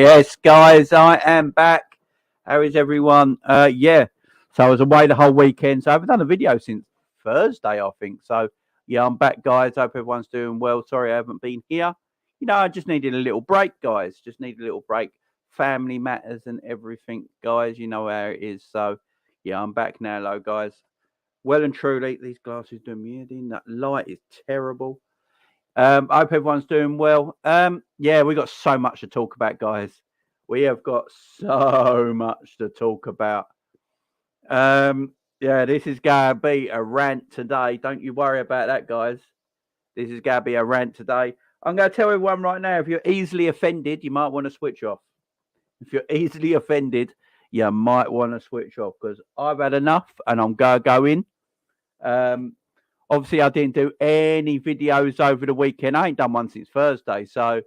Yes, guys, I am back. How is everyone? So I was away the whole weekend, so I haven't done a video since Thursday, I think. So, yeah, I'm back, guys. Hope everyone's doing well. Sorry I haven't been here. I just needed a little break, guys. Just need a little break. Family matters and everything, guys. You know how it is. So, yeah, I'm back now, hello, guys. Well and truly, these glasses do me head in. That light is terrible. I hope everyone's doing well. We got so much to talk about, guys. We have got so much to talk about. This is going to be a rant today. Don't you worry about that, guys. This is going to be a rant today. I'm going to tell everyone right now, if you're easily offended, you might want to switch off. If you're easily offended, you might want to switch off because I've had enough and I'm going to go in. Obviously, I didn't do any videos over the weekend. I ain't done one since Thursday. So,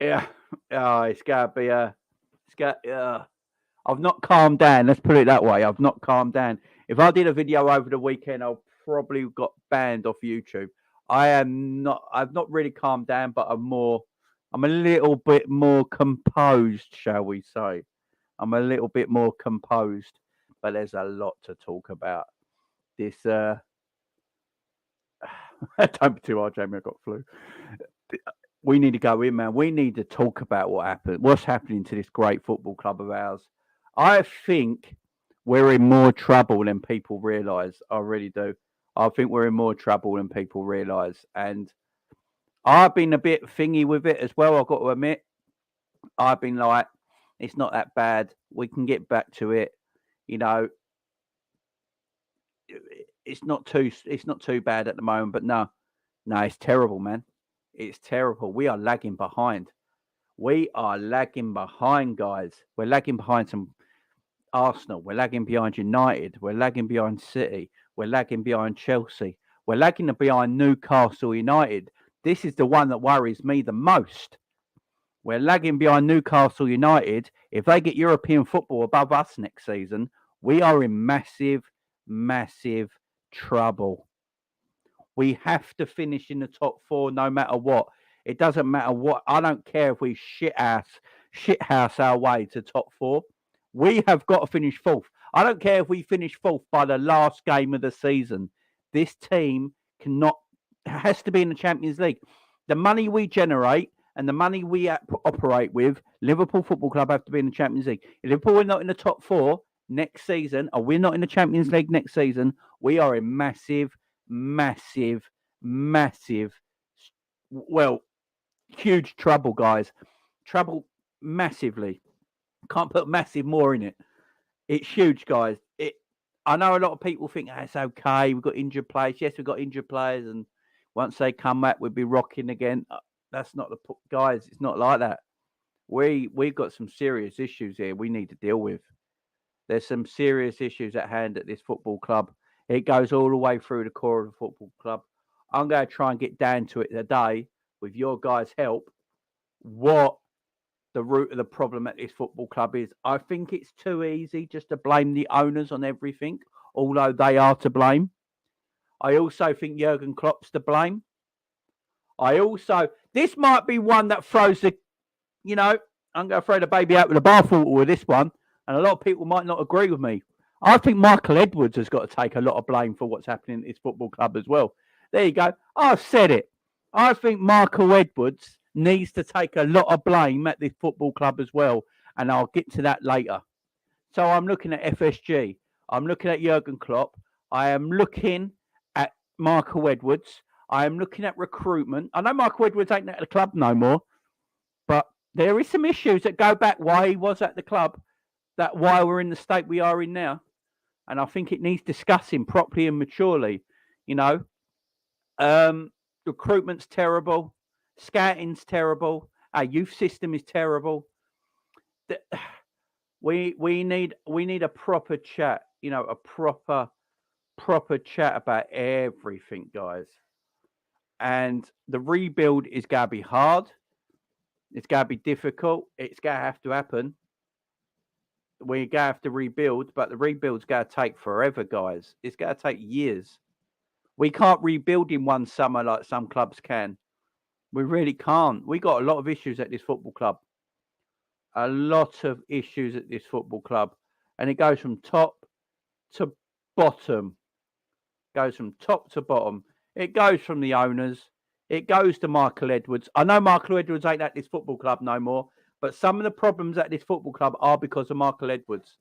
it's going to be I've not calmed down. Let's put it that way. I've not calmed down. If I did a video over the weekend, I'll probably got banned off YouTube. I've not really calmed down, but I'm a little bit more composed, shall we say. I'm a little bit more composed, but there's a lot to talk about. This, don't be too hard, Jamie. I've got flu. We need to go in, man. We need to talk about what's happening to this great football club of ours. I think we're in more trouble than people realise. I really do. I think we're in more trouble than people realise. And I've been a bit thingy with it as well, I've got to admit. I've been like, it's not that bad. We can get back to it. It's not too bad at the moment, but no, it's terrible, man. It's terrible. We are lagging behind. We are lagging behind, guys. We're lagging behind some Arsenal. We're lagging behind United. We're lagging behind City. We're lagging behind Chelsea. We're lagging behind Newcastle United. This is the one that worries me the most. We're lagging behind Newcastle United. If they get European football above us next season, we are in massive, massive trouble. We have to finish in the top four no matter what. It doesn't matter what. I don't care if we shithouse our way to top four. We have got to finish fourth. I don't care if we finish fourth by the last game of the season. This team has to be in the Champions League. The money we generate and the money we operate with, Liverpool Football Club have to be in the Champions League. If Liverpool are not in the top four next season, or we're not in the Champions League next season, we are in massive, huge trouble, guys. Trouble massively. Can't put massive more in it. It's huge, guys. I know a lot of people think it's okay. We've got injured players. Yes, we've got injured players, and once they come back, we'll be rocking again. That's not guys. It's not like that. We've got some serious issues here we need to deal with. There's some serious issues at hand at this football club. It goes all the way through the core of the football club. I'm going to try and get down to it today with your guys' help. What the root of the problem at this football club is. I think it's too easy just to blame the owners on everything, although they are to blame. I also think Jurgen Klopp's to blame. This might be one that throws I'm going to throw the baby out with the bathwater with this one, and a lot of people might not agree with me. I think Michael Edwards has got to take a lot of blame for what's happening at this football club as well. There you go. I've said it. I think Michael Edwards needs to take a lot of blame at this football club as well, and I'll get to that later. So I'm looking at FSG. I'm looking at Jurgen Klopp. I am looking at Michael Edwards. I am looking at recruitment. I know Michael Edwards ain't at the club no more, but there is some issues that go back why he was at the club, that why we're in the state we are in now. And I think it needs discussing properly and maturely. Recruitment's terrible. Scouting's terrible. Our youth system is terrible. We need a proper chat. A proper chat about everything, guys. And the rebuild is going to be hard. It's going to be difficult. It's going to have to happen. We're going to have to rebuild, but the rebuild's going to take forever, guys. It's going to take years. We can't rebuild in one summer like some clubs can. We really can't. We got a lot of issues at this football club. a lot of issues at this football club, and it goes from top to bottom. Goes from top to bottom. It goes from the owners. It goes to Michael Edwards. I know Michael Edwards ain't at this football club no more, but some of the problems at this football club are because of Michael Edwards.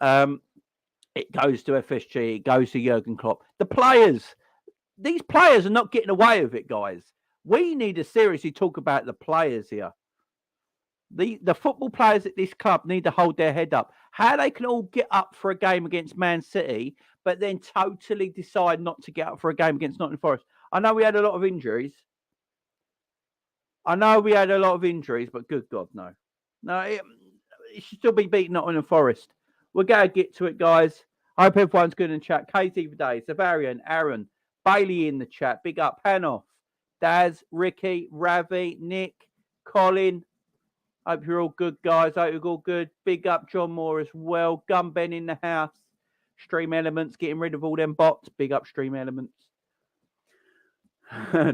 It goes to FSG. It goes to Jurgen Klopp. The players, these players are not getting away with it, guys. We need to seriously talk about the players here. The football players at this club need to hold their head up. How they can all get up for a game against Man City, but then totally decide not to get up for a game against Nottingham Forest. I know we had a lot of injuries. but good God, no. No, it should still be beating Nottingham Forest. We're going to get to it, guys. I hope everyone's good in chat. KZ for days, Savarian, Aaron, Bailey in the chat. Big up, Hanoff, Daz, Ricky, Ravi, Nick, Colin. Hope you're all good, guys. Hope you're all good. Big up John Moore as well. Gunben in the house. Stream Elements, getting rid of all them bots. Big up Stream Elements.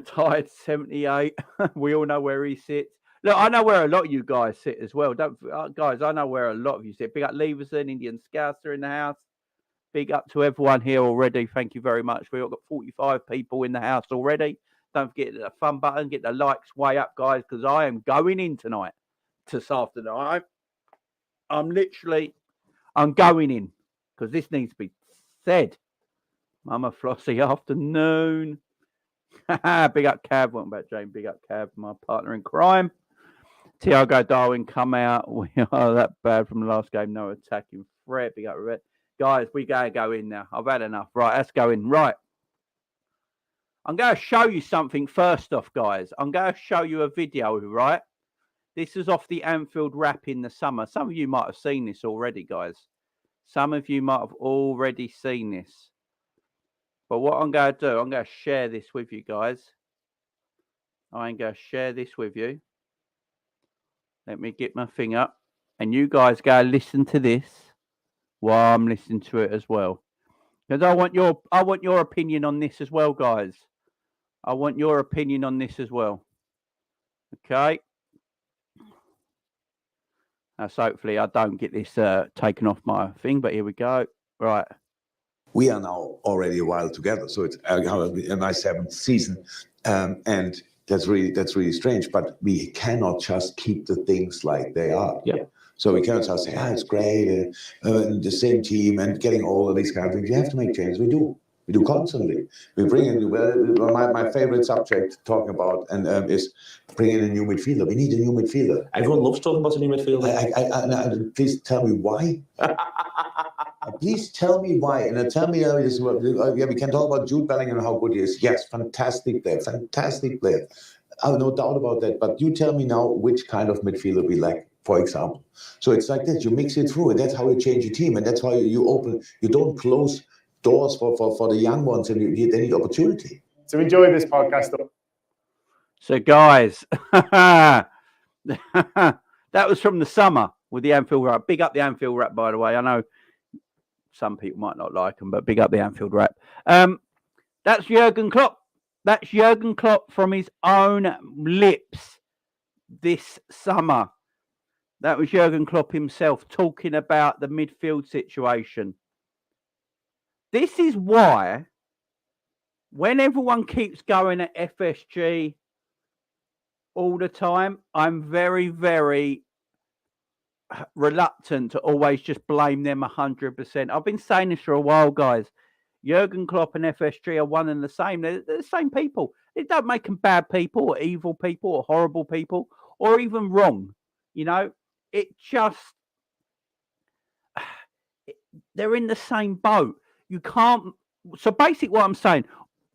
Tired 78. We all know where he sits. Look, I know where a lot of you guys sit as well. Guys, I know where a lot of you sit. Big up Leverson, Indian Scouser in the house. Big up to everyone here already. Thank you very much. We've got 45 people in the house already. Don't forget the fun button. Get the likes way up, guys, because I am going in tonight. This afternoon. I'm going in because this needs to be said. Mama Flossie afternoon. Big up Cav. Welcome back, Jane. Big up Cav, my partner in crime. Tiago Darwin come out. We are that bad from the last game. No attacking threat. Big up Red. Guys, we gotta go in now. I've had enough. Right, let's go in. Right. I'm going to show you something first off, guys. I'm going to show you a video, right? This is off the Anfield wrap in the summer. Some of you might have seen this already, guys. Some of you might have already seen this. But what I'm going to do, I'm going to share this with you, guys. I'm going to share this with you. Let me get my thing up. And you guys go listen to this while I'm listening to it as well. Because I want your opinion on this as well, guys. I want your opinion on this as well. Okay. So hopefully I don't get this taken off my thing, but here we go. Right. We are now already a while together, so it's my seventh season, and that's really strange. But we cannot just keep the things like they are. Yeah. So we cannot just say, it's great, the same team and getting all of these kind of things. You have to make changes. We do constantly. We bring in my favorite subject talking about is bringing in a new midfielder. We need a new midfielder. Everyone loves talking about a new midfielder. Please tell me why. Please tell me why. And tell me, we can talk about Jude Bellingham and how good he is. Yes, fantastic player. I have no doubt about that. But you tell me now which kind of midfielder we lack, for example. So it's like that. You mix it through, and that's how you change your team. And that's how you open. You don't close doors for the young ones, and they need opportunity. So enjoy this podcast. So, guys, that was from the summer with the Anfield Wrap. Big up the Anfield Wrap, by the way. I know some people might not like them, but big up the Anfield Wrap. That's Jurgen Klopp. That's Jurgen Klopp from his own lips this summer. That was Jurgen Klopp himself talking about the midfield situation. This is why when everyone keeps going at FSG all the time, I'm very, very reluctant to always just blame them 100%. I've been saying this for a while, guys. Jurgen Klopp and FSG are one and the same. They're the same people. It don't make them bad people or evil people or horrible people or even wrong. You know, it just... they're in the same boat. You can't... So basically what I'm saying,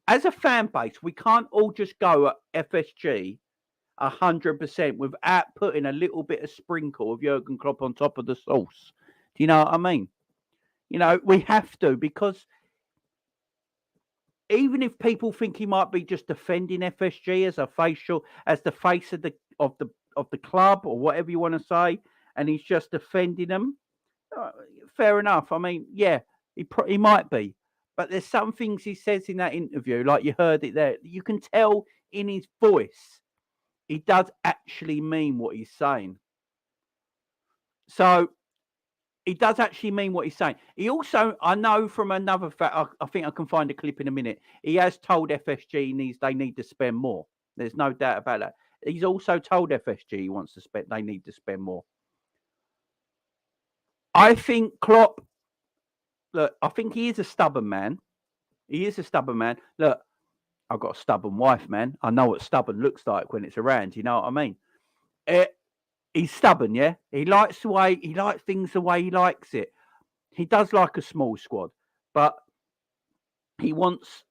as a fan base, we can't all just go at FSG 100% without putting a little bit of sprinkle of Jurgen Klopp on top of the sauce. Do you know what I mean? You know, we have to, because even if people think he might be just defending FSG as the face of the club or whatever you want to say, and he's just defending them, fair enough. I mean, yeah, he might be, but there's some things he says in that interview, like you heard it there. You can tell in his voice he does actually mean what he's saying. So he does actually mean what he's saying. He also, I know from another fact, I think I can find a clip in a minute. He has told FSG they need to spend more. There's no doubt about that. He's also told FSG they need to spend more. I think Klopp, look, I think he is a stubborn man. He is a stubborn man. Look, I've got a stubborn wife, man. I know what stubborn looks like when it's around. You know what I mean? He's stubborn, yeah? He likes things the way he likes it. He does like a small squad, but he wants...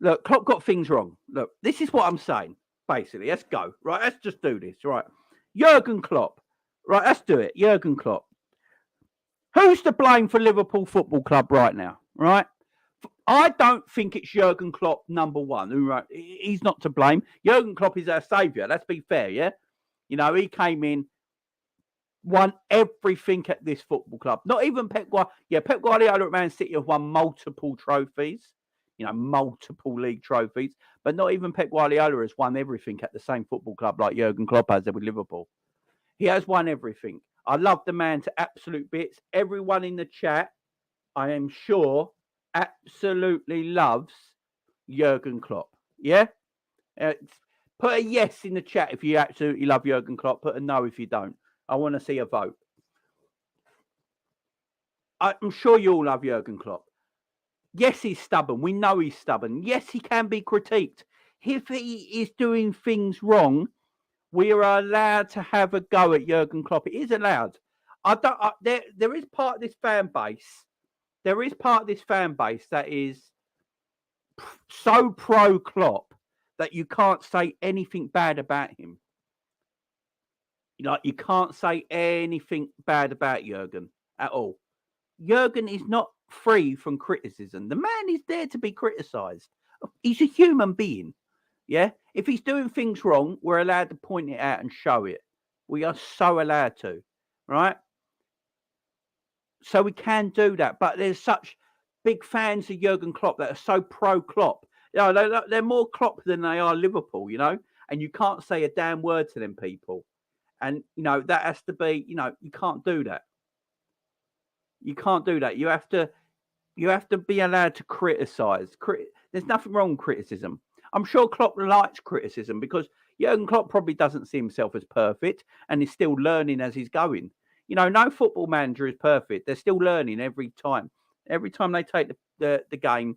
Look, Klopp got things wrong. Look, this is what I'm saying, basically. Let's go. Right, let's just do this. Right. Jurgen Klopp. Right, let's do it. Jurgen Klopp. Who's to blame for Liverpool Football Club right now? Right? I don't think it's Jurgen Klopp, number one. Right? He's not to blame. Jurgen Klopp is our saviour. Let's be fair, yeah? You know, he came in, won everything at this football club. Not even Pep Guardiola. Yeah, Pep Guardiola at Man City have won multiple trophies. You know, multiple league trophies. But not even Pep Guardiola has won everything at the same football club like Jurgen Klopp has with Liverpool. He has won everything. I love the man to absolute bits. Everyone in the chat, I am sure, absolutely loves Jurgen Klopp. Yeah? Put a yes in the chat if you absolutely love Jurgen Klopp. Put a no if you don't. I want to see a vote. I'm sure you all love Jurgen Klopp. Yes, he's stubborn. We know he's stubborn. Yes, he can be critiqued. If he is doing things wrong, we are allowed to have a go at Jurgen Klopp. It is allowed. There is part of this fan base. There is part of this fan base that is so pro Klopp that you can't say anything bad about him. Like, you can't say anything bad about Jurgen at all. Jurgen is not free from criticism. The man is there to be criticised. He's a human being. Yeah? If he's doing things wrong, we're allowed to point it out and show it. We are so allowed to. Right? So we can do that. But there's such big fans of Jurgen Klopp that are so pro Klopp. You know, they're more Klopp than they are Liverpool, you know? And you can't say a damn word to them people. And, you know, that has to be, you know, you can't do that. You can't do that. You have to be allowed to criticise. There's nothing wrong with criticism. I'm sure Klopp likes criticism because Jurgen Klopp probably doesn't see himself as perfect and is still learning as he's going. You know, no football manager is perfect. They're still learning every time. Every time they take the game,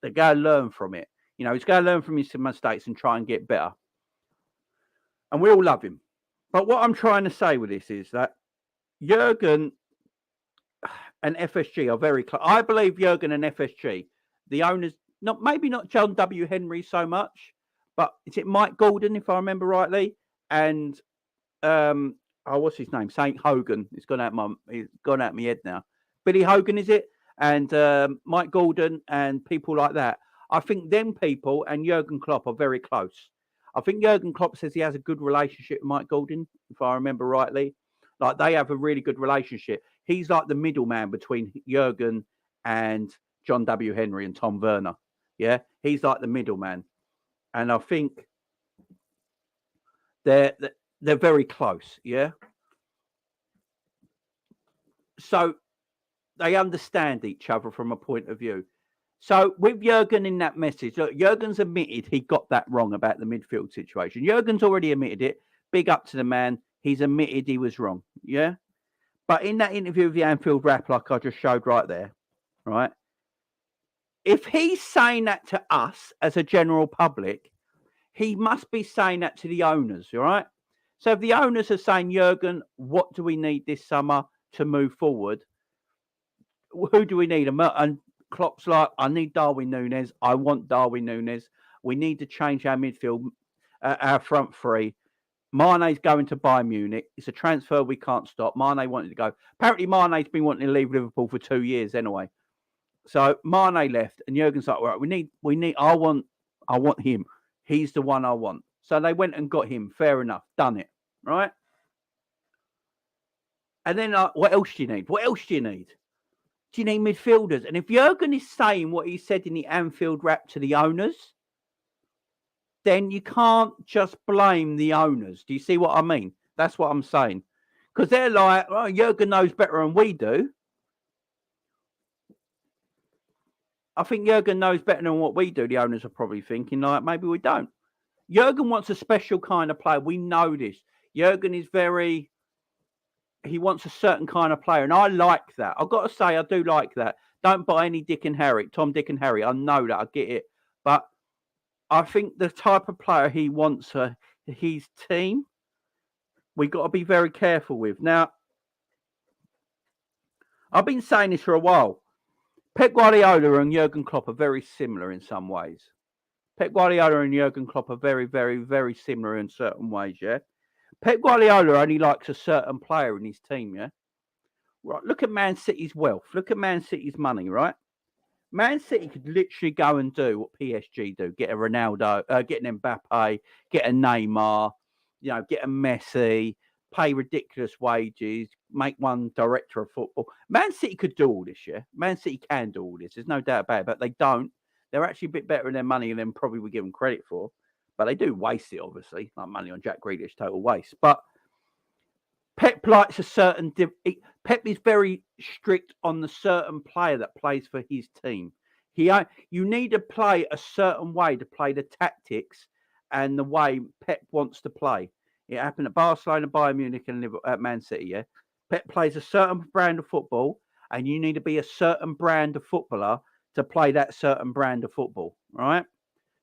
they go and learn from it. You know, he's going to learn from his mistakes and try and get better. And we all love him. But what I'm trying to say with this is that Jurgen and FSG are very close. I believe Jurgen and FSG, the owners, maybe not John W. Henry so much, but is it Mike Gordon, if I remember rightly? And what's his name? Saint Hogan. It's gone out my head now. Billy Hogan, is it? And Mike Gordon and people like that. I think them people and Jurgen Klopp are very close. I think Jurgen Klopp says he has a good relationship with Mike Gordon, if I remember rightly. Like, they have a really good relationship. He's like the middleman between Jurgen and John W. Henry and Tom Werner. Yeah, he's like the middleman. And I think they're very close. Yeah. So they understand each other from a point of view. So with Jurgen in that message, look, Jurgen's admitted he got that wrong about the midfield situation. Jurgen's already admitted it. Big up to the man. He's admitted he was wrong. Yeah. But in that interview with the Anfield Wrap, like I just showed right there, right? If he's saying that to us as a general public, he must be saying that to the owners, all right? So if the owners are saying, Jurgen, what do we need this summer to move forward? Who do we need? And Klopp's like, I need Darwin Nunez. I want Darwin Nunez. We need to change our midfield, our front three. Mane's going to Bayern Munich. It's a transfer we can't stop. Mane wanted to go. Apparently, Mane's been wanting to leave Liverpool for 2 years anyway. So Mane left, and Jurgen's like, right, we need. I want him. He's the one I want. So they went and got him. Fair enough. Done it. Right. And then, what else do you need? What else do you need? Do you need midfielders? And if Jurgen is saying what he said in the Anfield Wrap to the owners, then you can't just blame the owners. Do you see what I mean? That's what I'm saying. Because they're like, oh, Jurgen knows better than we do. I think Jurgen knows better than what we do. The owners are probably thinking, like, maybe we don't. Jurgen wants a special kind of player. We know this. Jurgen is he wants a certain kind of player. And I like that. I've got to say, I do like that. Don't buy any Dick and Harry, Tom, Dick and Harry. I know that. I get it. But I think the type of player he wants for his team, we got to be very careful with. Now, I've been saying this for a while. Pep Guardiola and Jurgen Klopp are very similar in some ways. Pep Guardiola and Jurgen Klopp are very, very, very similar in certain ways, yeah? Pep Guardiola only likes a certain player in his team, yeah? Right, look at Man City's wealth. Look at Man City's money, right? Man City could literally go and do what PSG do. Get a Ronaldo, get an Mbappe, get a Neymar, get a Messi, pay ridiculous wages, make one director of football. Man City could do all this, yeah? Man City can do all this. There's no doubt about it, but they don't. They're actually a bit better in their money than probably we give them credit for. But they do waste it, obviously. Like money on Jack Grealish, total waste. But Pep likes a certain... Pep is very strict on the certain player that plays for his team. You need to play a certain way to play the tactics and the way Pep wants to play. It happened at Barcelona, Bayern Munich, and at Man City, yeah? Pep plays a certain brand of football, and you need to be a certain brand of footballer to play that certain brand of football, right?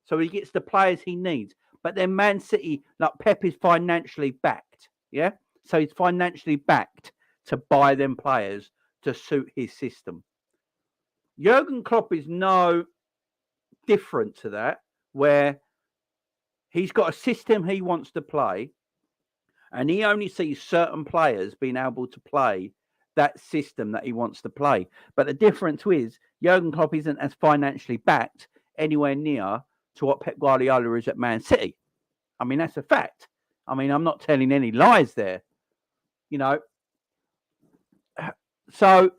So he gets the players he needs. But then Man City, like Pep is financially backed, yeah? So he's financially backed to buy them players to suit his system. Jurgen Klopp is no different to that, where he's got a system he wants to play, and he only sees certain players being able to play that system that he wants to play. But the difference is Jurgen Klopp isn't as financially backed anywhere near to what Pep Guardiola is at Man City. I mean, that's a fact. I mean, I'm not telling any lies there. So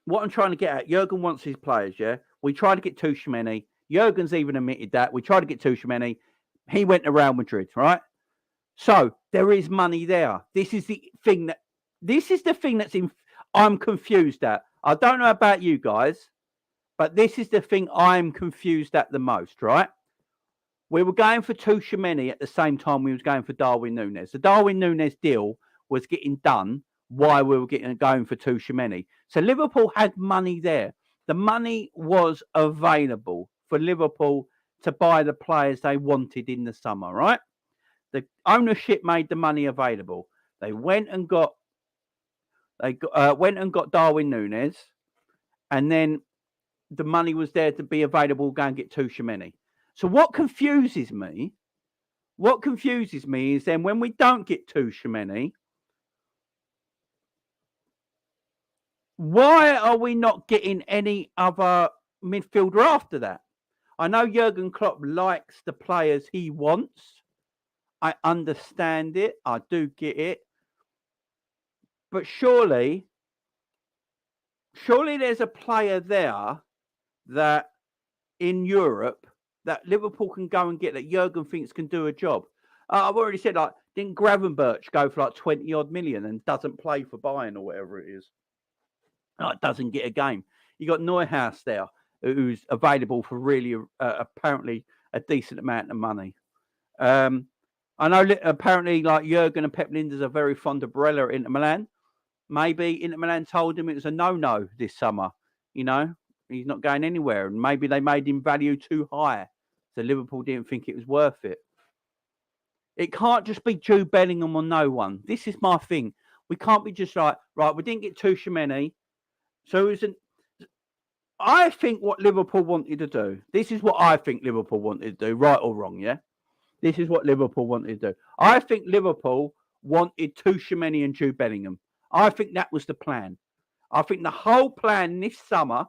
what I'm trying to get at, Jurgen wants his players, yeah? We tried to get Tuchel. Jurgen's even admitted that. We tried to get Tuchel. He went to Real Madrid, right? So there is money there. This is the thing that's I'm confused at. I don't know about you guys, but this is the thing I'm confused at the most, right? We were going for Tuchel at the same time we was going for Darwin Nunez. The Darwin Nunez deal was getting done while we were going for Tuchel. So Liverpool had money there. The money was available for Liverpool to buy the players they wanted in the summer, right? The ownership made the money available. They went and got Darwin Nunez, and then the money was there to be available. Go and get Tuchel. So what confuses me is then when we don't get Tuchel, why are we not getting any other midfielder after that? I know Jurgen Klopp likes the players he wants. I understand it. I do get it. But surely there's a player there that in Europe that Liverpool can go and get that Jurgen thinks can do a job. I've already said, like, didn't Gravenberch go for like 20 odd million and doesn't play for Bayern or whatever it is? Like, doesn't get a game. You got Neuhaus there, who's available for really apparently a decent amount of money. I know apparently like Jurgen and Pep Linders are very fond of Barella at Inter Milan. Maybe Inter Milan told him it was a no-no this summer. He's not going anywhere. And maybe they made him value too high. So Liverpool didn't think it was worth it. It can't just be Jude Bellingham or no one. This is my thing. We can't be just like, right, we didn't get Tuchel. So it was I think what Liverpool wanted to do, this is what I think Liverpool wanted to do, right or wrong, yeah? This is what Liverpool wanted to do. I think Liverpool wanted Tuchel and Jude Bellingham. I think that was the plan. I think the whole plan this summer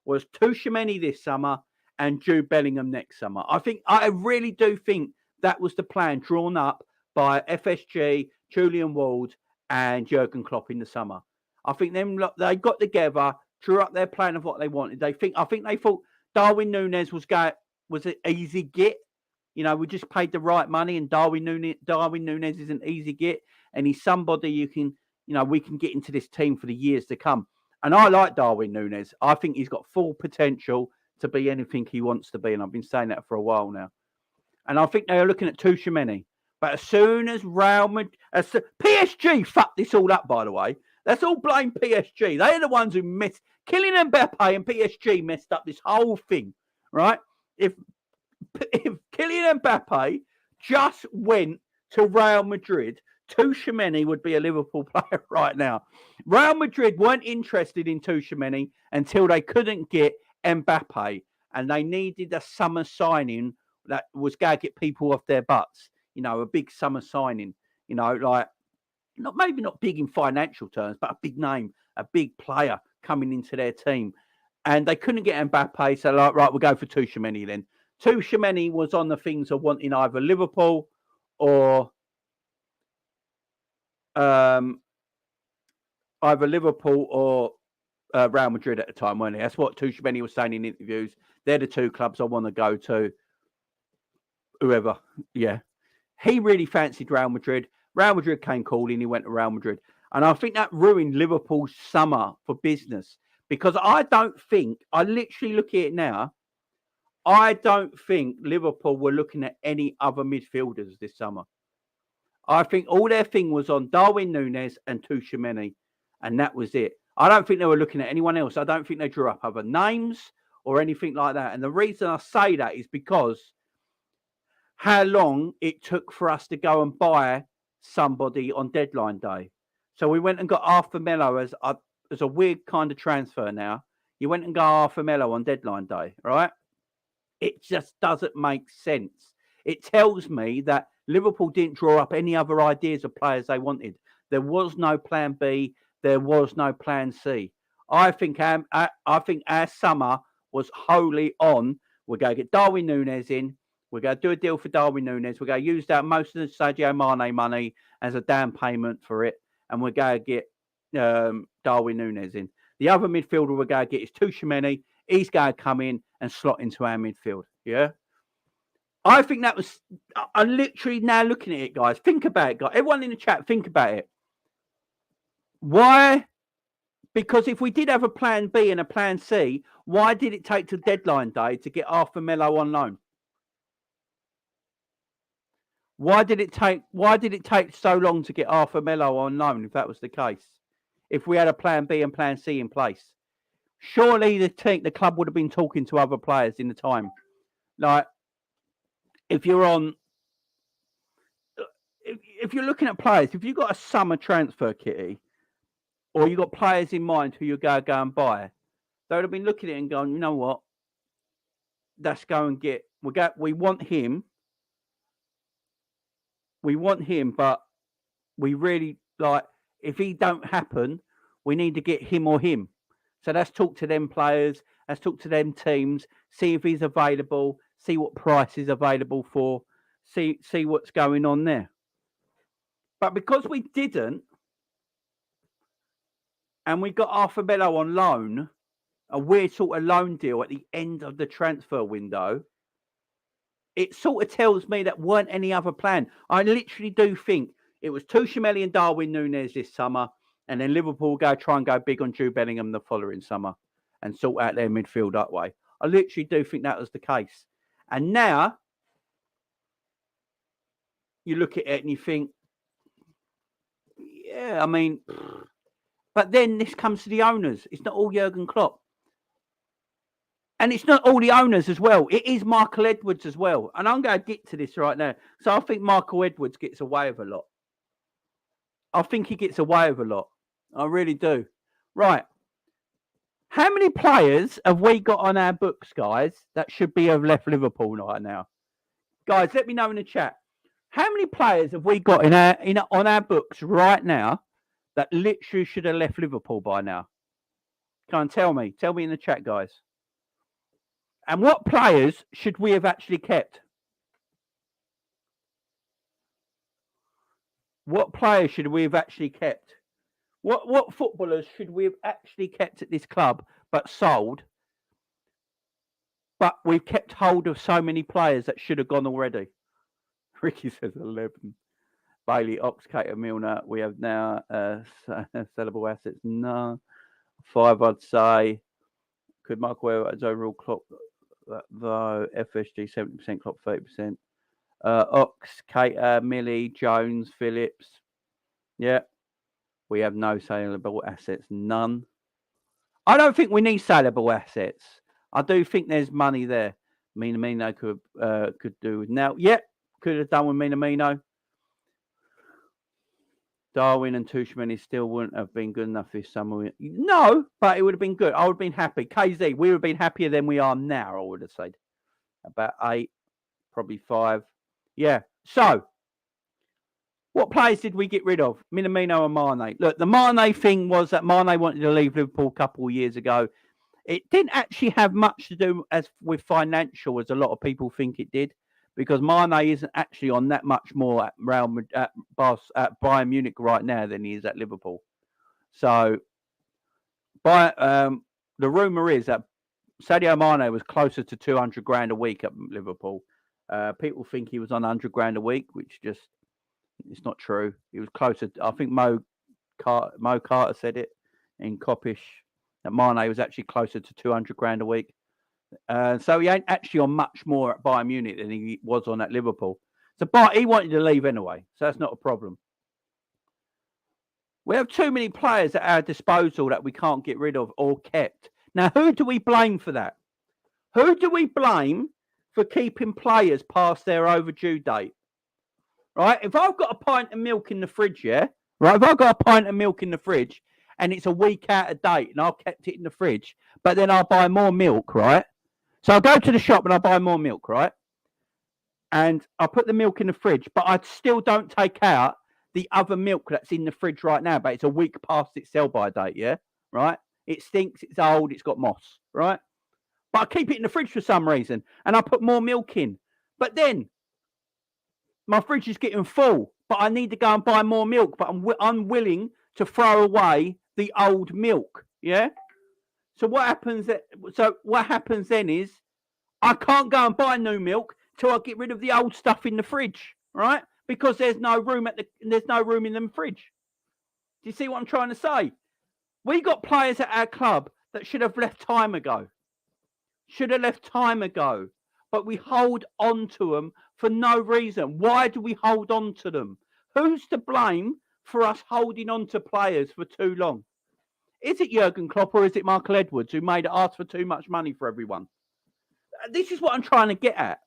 was Tuchel this summer and Jude Bellingham next summer. I really do think that was the plan drawn up by FSG, Julian Ward, and Jurgen Klopp in the summer. I think they got together, drew up their plan of what they wanted. I think they thought Darwin Nunez was an easy get. You know, we just paid the right money, and Darwin Nunez is an easy get, and he's somebody we can get into this team for the years to come. And I like Darwin Nunez. I think he's got full potential to be anything he wants to be, and I've been saying that for a while now. And I think they're looking at Tuchemeni. But as soon as Real Madrid, PSG fucked this all up, by the way. Let's all blame PSG. They're the ones who messed. Kylian Mbappe and PSG messed up this whole thing, right? If Kylian Mbappe just went to Real Madrid, Tuchemeni would be a Liverpool player right now. Real Madrid weren't interested in Tuchemeni until they couldn't get Mbappe, and they needed a summer signing that was going to get people off their butts. You know, a big summer signing. You know, like maybe not big in financial terms, but a big name, a big player coming into their team. And they couldn't get Mbappe, so like, right, we'll go for Tuchemeni then. Tuchemeni was on the things of wanting either Liverpool or Real Madrid at the time, weren't they? That's what Tuchemeni was saying in interviews. They're the two clubs I want to go to. Whoever, yeah. He really fancied Real Madrid. Real Madrid came calling. He went to Real Madrid. And I think that ruined Liverpool's summer for business. Because I literally look at it now, I don't think Liverpool were looking at any other midfielders this summer. I think all their thing was on Darwin Nunez and Tuchemeni, and that was it. I don't think they were looking at anyone else. I don't think they drew up other names or anything like that. And the reason I say that is because how long it took for us to go and buy somebody on deadline day. So we went and got Arthur Melo as a weird kind of transfer now. You went and got Arthur Melo on deadline day, right? It just doesn't make sense. It tells me that Liverpool didn't draw up any other ideas of players they wanted. There was no plan B. There was no plan C. I think our summer was wholly on. We're going to get Darwin Nunez in. We're going to do a deal for Darwin Nunez. We're going to use that most of the Sadio Mane money as a down payment for it. And we're going to get Darwin Nunez in. The other midfielder we're going to get is Tuchemeni. He's going to come in and slot into our midfield. Yeah. I think that was, I'm literally now looking at it, guys. Think about it, guys. Everyone in the chat, think about it. Why? Because if we did have a plan B and a plan C, why did it take to deadline day to get Arthur Melo on loan? Why did it take so long to get Arthur Melo on loan if that was the case? If we had a plan B and plan C in place? Surely the club would have been talking to other players in the time. Like, if you're looking at players, if you've got a summer transfer kitty, or you've got players in mind who you're going to go and buy, they would have been looking at it and going, you know what? Let's go and get, we want him. We want him, but we really, like, if he don't happen, we need to get him or him. So let's talk to them players. Let's talk to them teams, see if he's available, see what price is available for, see what's going on there. But because we didn't, and we got Arthur Melo on loan, a weird sort of loan deal at the end of the transfer window, it sort of tells me that weren't any other plan. I literally do think it was Tuchemeni and Darwin Nunez this summer, and then Liverpool try and go big on Jude Bellingham the following summer and sort out their midfield that way. I literally do think that was the case. And now you look at it and you think, yeah, I mean, but then this comes to the owners. It's not all Jurgen Klopp. And it's not all the owners as well. It is Michael Edwards as well. And I'm going to get to this right now. So I think Michael Edwards gets away with a lot. I think he gets away with a lot. I really do. Right. How many players have we got on our books, guys, that should have left Liverpool right now? Guys, let me know in the chat. How many players have we got on our books right now that literally should have left Liverpool by now? Come on, tell me. Tell me in the chat, guys. And what players should we have actually kept? What players should we have actually kept? What footballers should we have actually kept at this club but sold But we've kept hold of so many players that should have gone already. Ricky says 11. Bailey, Ox, Cater, Milner. We have now sellable assets. No. 5, I'd say. Could Mark Ware as overall Klopp, though? FSG 70%, Klopp 30%. Ox, Cater, Millie, Jones, Phillips. Yeah. We have no saleable assets. None. I don't think we need saleable assets. I do think there's money there. Minamino could do with now. Yeah, could have done with Minamino. Darwin and Tuchman still wouldn't have been good enough this summer. No, but it would have been good. I would have been happy. KZ, we would have been happier than we are now, I would have said. About 8, probably 5. Yeah. So, what players did we get rid of? Minamino and Mane. Look, the Mane thing was that Mane wanted to leave Liverpool a couple of years ago. It didn't actually have much to do with financial, as a lot of people think it did, because Mane isn't actually on that much more at Bayern Munich right now than he is at Liverpool. So, the rumour is that Sadio Mane was closer to 200 grand a week at Liverpool. People think he was on 100 grand a week, which just it's not true. He was closer. I think Mo Carter said it in Coppish that Mane was actually closer to 200 grand a week. So he ain't actually on much more at Bayern Munich than he was on at Liverpool. So, but he wanted to leave anyway, so that's not a problem. We have too many players at our disposal that we can't get rid of or kept. Now, who do we blame for that? Who do we blame for keeping players past their overdue date? Right? If I've got a pint of milk in the fridge, yeah? Right? If I've got a pint of milk in the fridge and it's a week out of date and I've kept it in the fridge, but then I'll buy more milk, right? So I go to the shop and I buy more milk, right? And I put the milk in the fridge, but I still don't take out the other milk that's in the fridge right now, but it's a week past its sell-by date, yeah? Right? It stinks, it's old, it's got moss, right? But I keep it in the fridge for some reason, and I put more milk in. But then my fridge is getting full, but I need to go and buy more milk, but I'm unwilling to throw away the old milk, yeah? So what happens then is I can't go and buy new milk till I get rid of the old stuff in the fridge, right? Because there's no room in the fridge. Do you see what I'm trying to say? We got players at our club that should have left time ago. But we hold on to them for no reason. Why do we hold on to them? Who's to blame for us holding on to players for too long? Is it Jurgen Klopp or is it Michael Edwards who made it ask for too much money for everyone? This is what I'm trying to get at.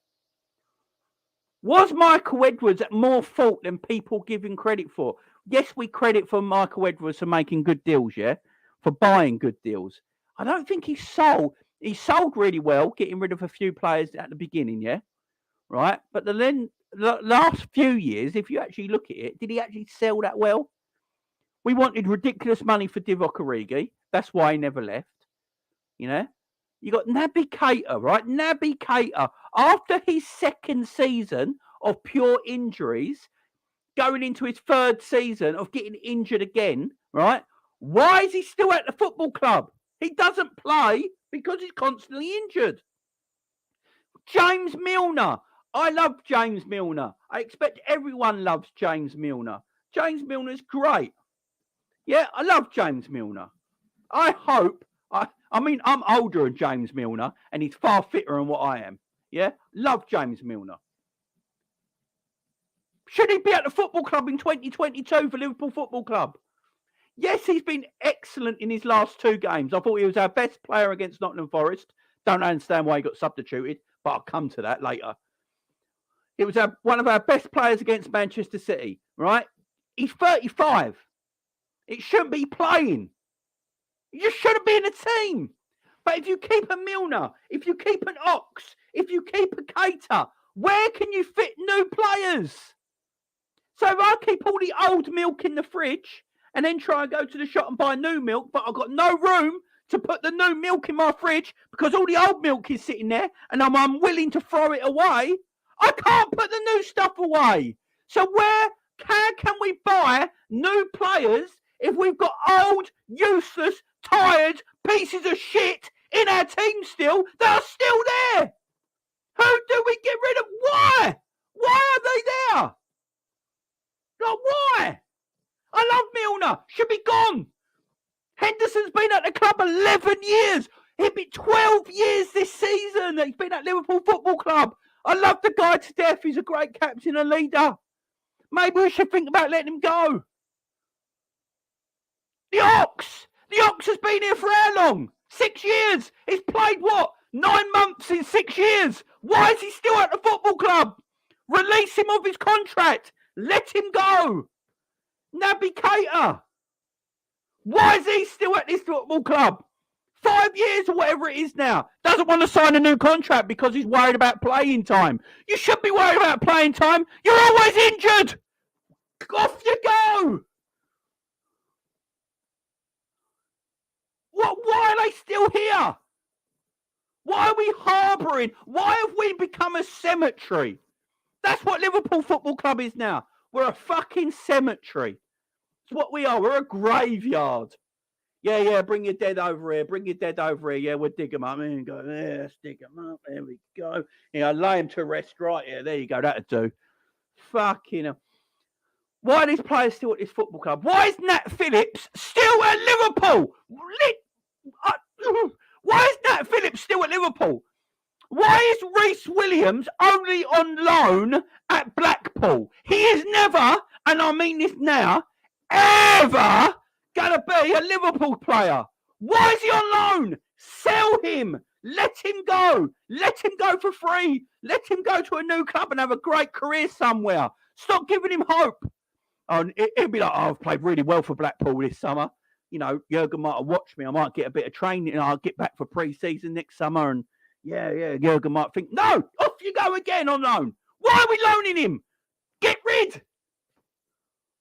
Was Michael Edwards at more fault than people give him credit for? Yes, we credit for Michael Edwards for making good deals, yeah? For buying good deals. I don't think he sold really well, getting rid of a few players at the beginning, yeah? Right? But the last few years, if you actually look at it, did he actually sell that well? We wanted ridiculous money for Divock Origi. That's why he never left. You know? You got Naby Keita, right? Naby Keita, after his second season of pure injuries, going into his third season of getting injured again, right? Why is he still at the football club? He doesn't play because he's constantly injured. James Milner. I love James Milner. I expect everyone loves James Milner. James Milner's great. Yeah, I love James Milner. I hope... I mean, I'm older than James Milner, and he's far fitter than what I am. Yeah? Love James Milner. Should he be at the football club in 2022 for Liverpool Football Club? Yes, he's been excellent in his last 2 games. I thought he was our best player against Nottingham Forest. Don't understand why he got substituted, but I'll come to that later. It was one of our best players against Manchester City, right? He's 35. It shouldn't be playing. You just shouldn't be in a team. But if you keep a Milner, if you keep an Ox, if you keep a Keita, where can you fit new players? So if I keep all the old milk in the fridge and then try and go to the shop and buy new milk, but I've got no room to put the new milk in my fridge because all the old milk is sitting there and I'm unwilling to throw it away, I can't put the new stuff away. So how can we buy new players if we've got old, useless, tired pieces of shit in our team still that are still there. Who do we get rid of? Why? Why are they there? Like, why? I love Milner. Should be gone. Henderson's been at the club 11 years. He'll be 12 years this season that he's been at Liverpool Football Club. I love the guy to death. He's a great captain and leader. Maybe we should think about letting him go. The Ox has been here for how long? 6 years. He's played what? 9 months in 6 years. Why is he still at the football club? Release him of his contract. Let him go. Naby Keita. Why is he still at this football club? 5 years or whatever it is now. Doesn't want to sign a new contract because he's worried about playing time. You should be worried about playing time. You're always injured. Off you go. Why are they still here? Why are we harbouring? Why have we become a cemetery? That's what Liverpool Football Club is now. We're a fucking cemetery. It's what we are. We're a graveyard. Yeah, bring your dead over here. Bring your dead over here. Yeah, we'll dig them up. And go, yeah, let's dig them up. There we go. Yeah, lay them to rest right here. There you go. That'll do. Fucking hell. Why are these players still at this football club? Why is Nat Phillips still at Liverpool? Why is Nat Phillips still at Liverpool? Why is Reece Williams only on loan at Blackpool? He is never, and I mean this now, ever going to be a Liverpool player. Why is he on loan? Sell him. Let him go. Let him go for free. Let him go to a new club and have a great career somewhere. Stop giving him hope. Oh, it'd be like, oh, I've played really well for Blackpool this summer. You know, Jurgen might have watched me. I might get a bit of training and I'll get back for pre-season next summer. And yeah, Jurgen might think, no, off you go again on loan. Why are we loaning him? Get rid.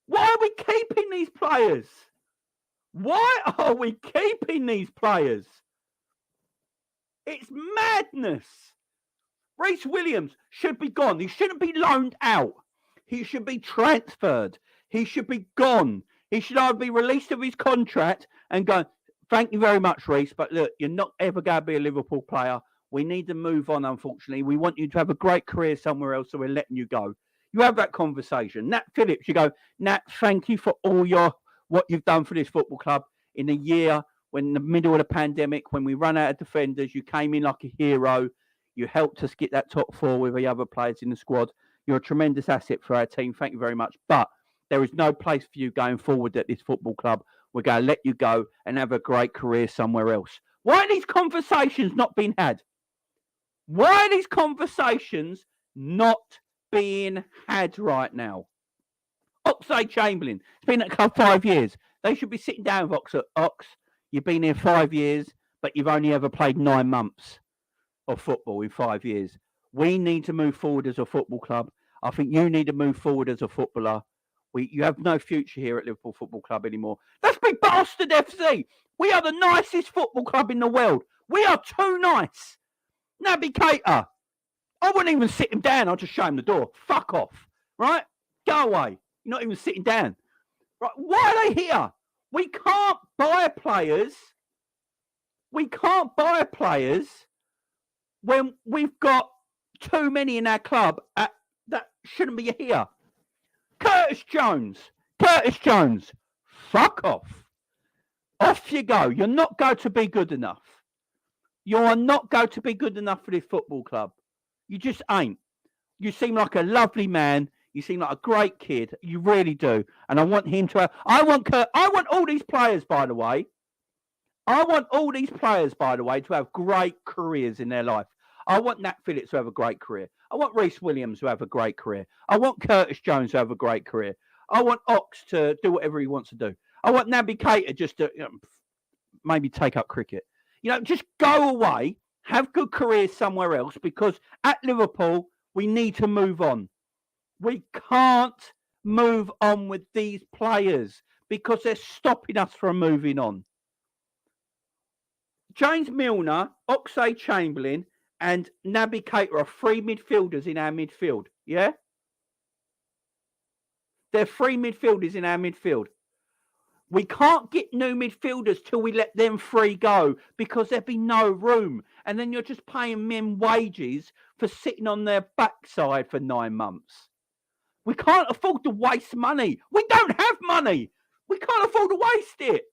Why are we keeping these players? Why are we keeping these players? It's madness. Reece Williams should be gone. He shouldn't be loaned out. He should be transferred. He should be gone. He should either be released of his contract and go, thank you very much, Reece, but look, you're not ever going to be a Liverpool player. We need to move on, unfortunately. We want you to have a great career somewhere else, so we're letting you go. You have that conversation. Nat Phillips, you go, Nat, thank you for all what you've done for this football club in a year when in the middle of the pandemic, when we run out of defenders, you came in like a hero. You helped us get that top four with the other players in the squad. You're a tremendous asset for our team. Thank you very much. But there is no place for you going forward at this football club. We're going to let you go and have a great career somewhere else. Why are these conversations not being had? Why are these conversations not being had right now? Oxlade-Chamberlain, it's been at the club 5 years. They should be sitting down with Ox. You've been here 5 years, but you've only ever played 9 months of football in 5 years. We need to move forward as a football club. I think you need to move forward as a footballer. You have no future here at Liverpool Football Club anymore. That's Big Bastard FC. We are the nicest football club in the world. We are too nice. Naby Keita, I wouldn't even sit him down. I'll just show him the door. Fuck off. Right? Go away. You're not even sitting down. Right? Why are they here? We can't buy players. We can't buy players when we've got too many in our club that shouldn't be here. Curtis Jones, fuck off. Off you go. You're not going to be good enough. You are not going to be good enough for this football club. You just ain't. You seem like a lovely man. You seem like a great kid. You really do. And I want him to have... I want all these players, by the way. To have great careers in their life. I want Nat Phillips to have a great career. I want Reece Williams to have a great career. I want Curtis Jones to have a great career. I want Ox to do whatever he wants to do. I want Naby Keita just to maybe take up cricket. Just go away, have good careers somewhere else, because at Liverpool, we need to move on. We can't move on with these players because they're stopping us from moving on. James Milner, Oxlade-Chamberlain, and Naby Keita are 3 midfielders in our midfield. Yeah? They're 3 midfielders in our midfield. We can't get new midfielders till we let them three go because there'd be no room. And then you're just paying men wages for sitting on their backside for 9 months. We can't afford to waste money. We don't have money. We can't afford to waste it.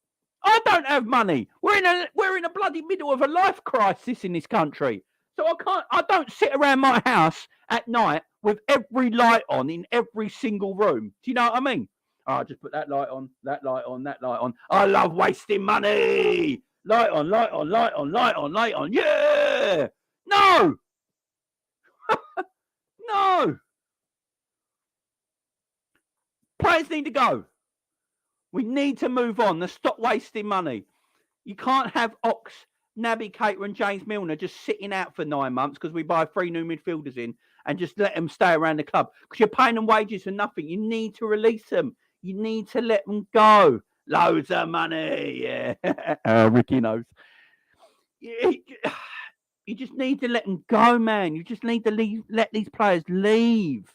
I don't have money. We're in a bloody middle of a life crisis in this country. So I don't sit around my house at night with every light on in every single room. Do you know what I mean? I just put that light on, that light on, that light on. I love wasting money. Light on, light on, light on, light on, light on. Yeah. No. No. Players need to go. We need to move on. Let's stop wasting money. You can't have Ox, Naby Keita and James Milner just sitting out for 9 months because we buy 3 new midfielders in and just let them stay around the club because you're paying them wages for nothing. You need to release them. You need to let them go. Loads of money. Yeah. Ricky knows. You just need to let them go, man. You just need to let these players leave.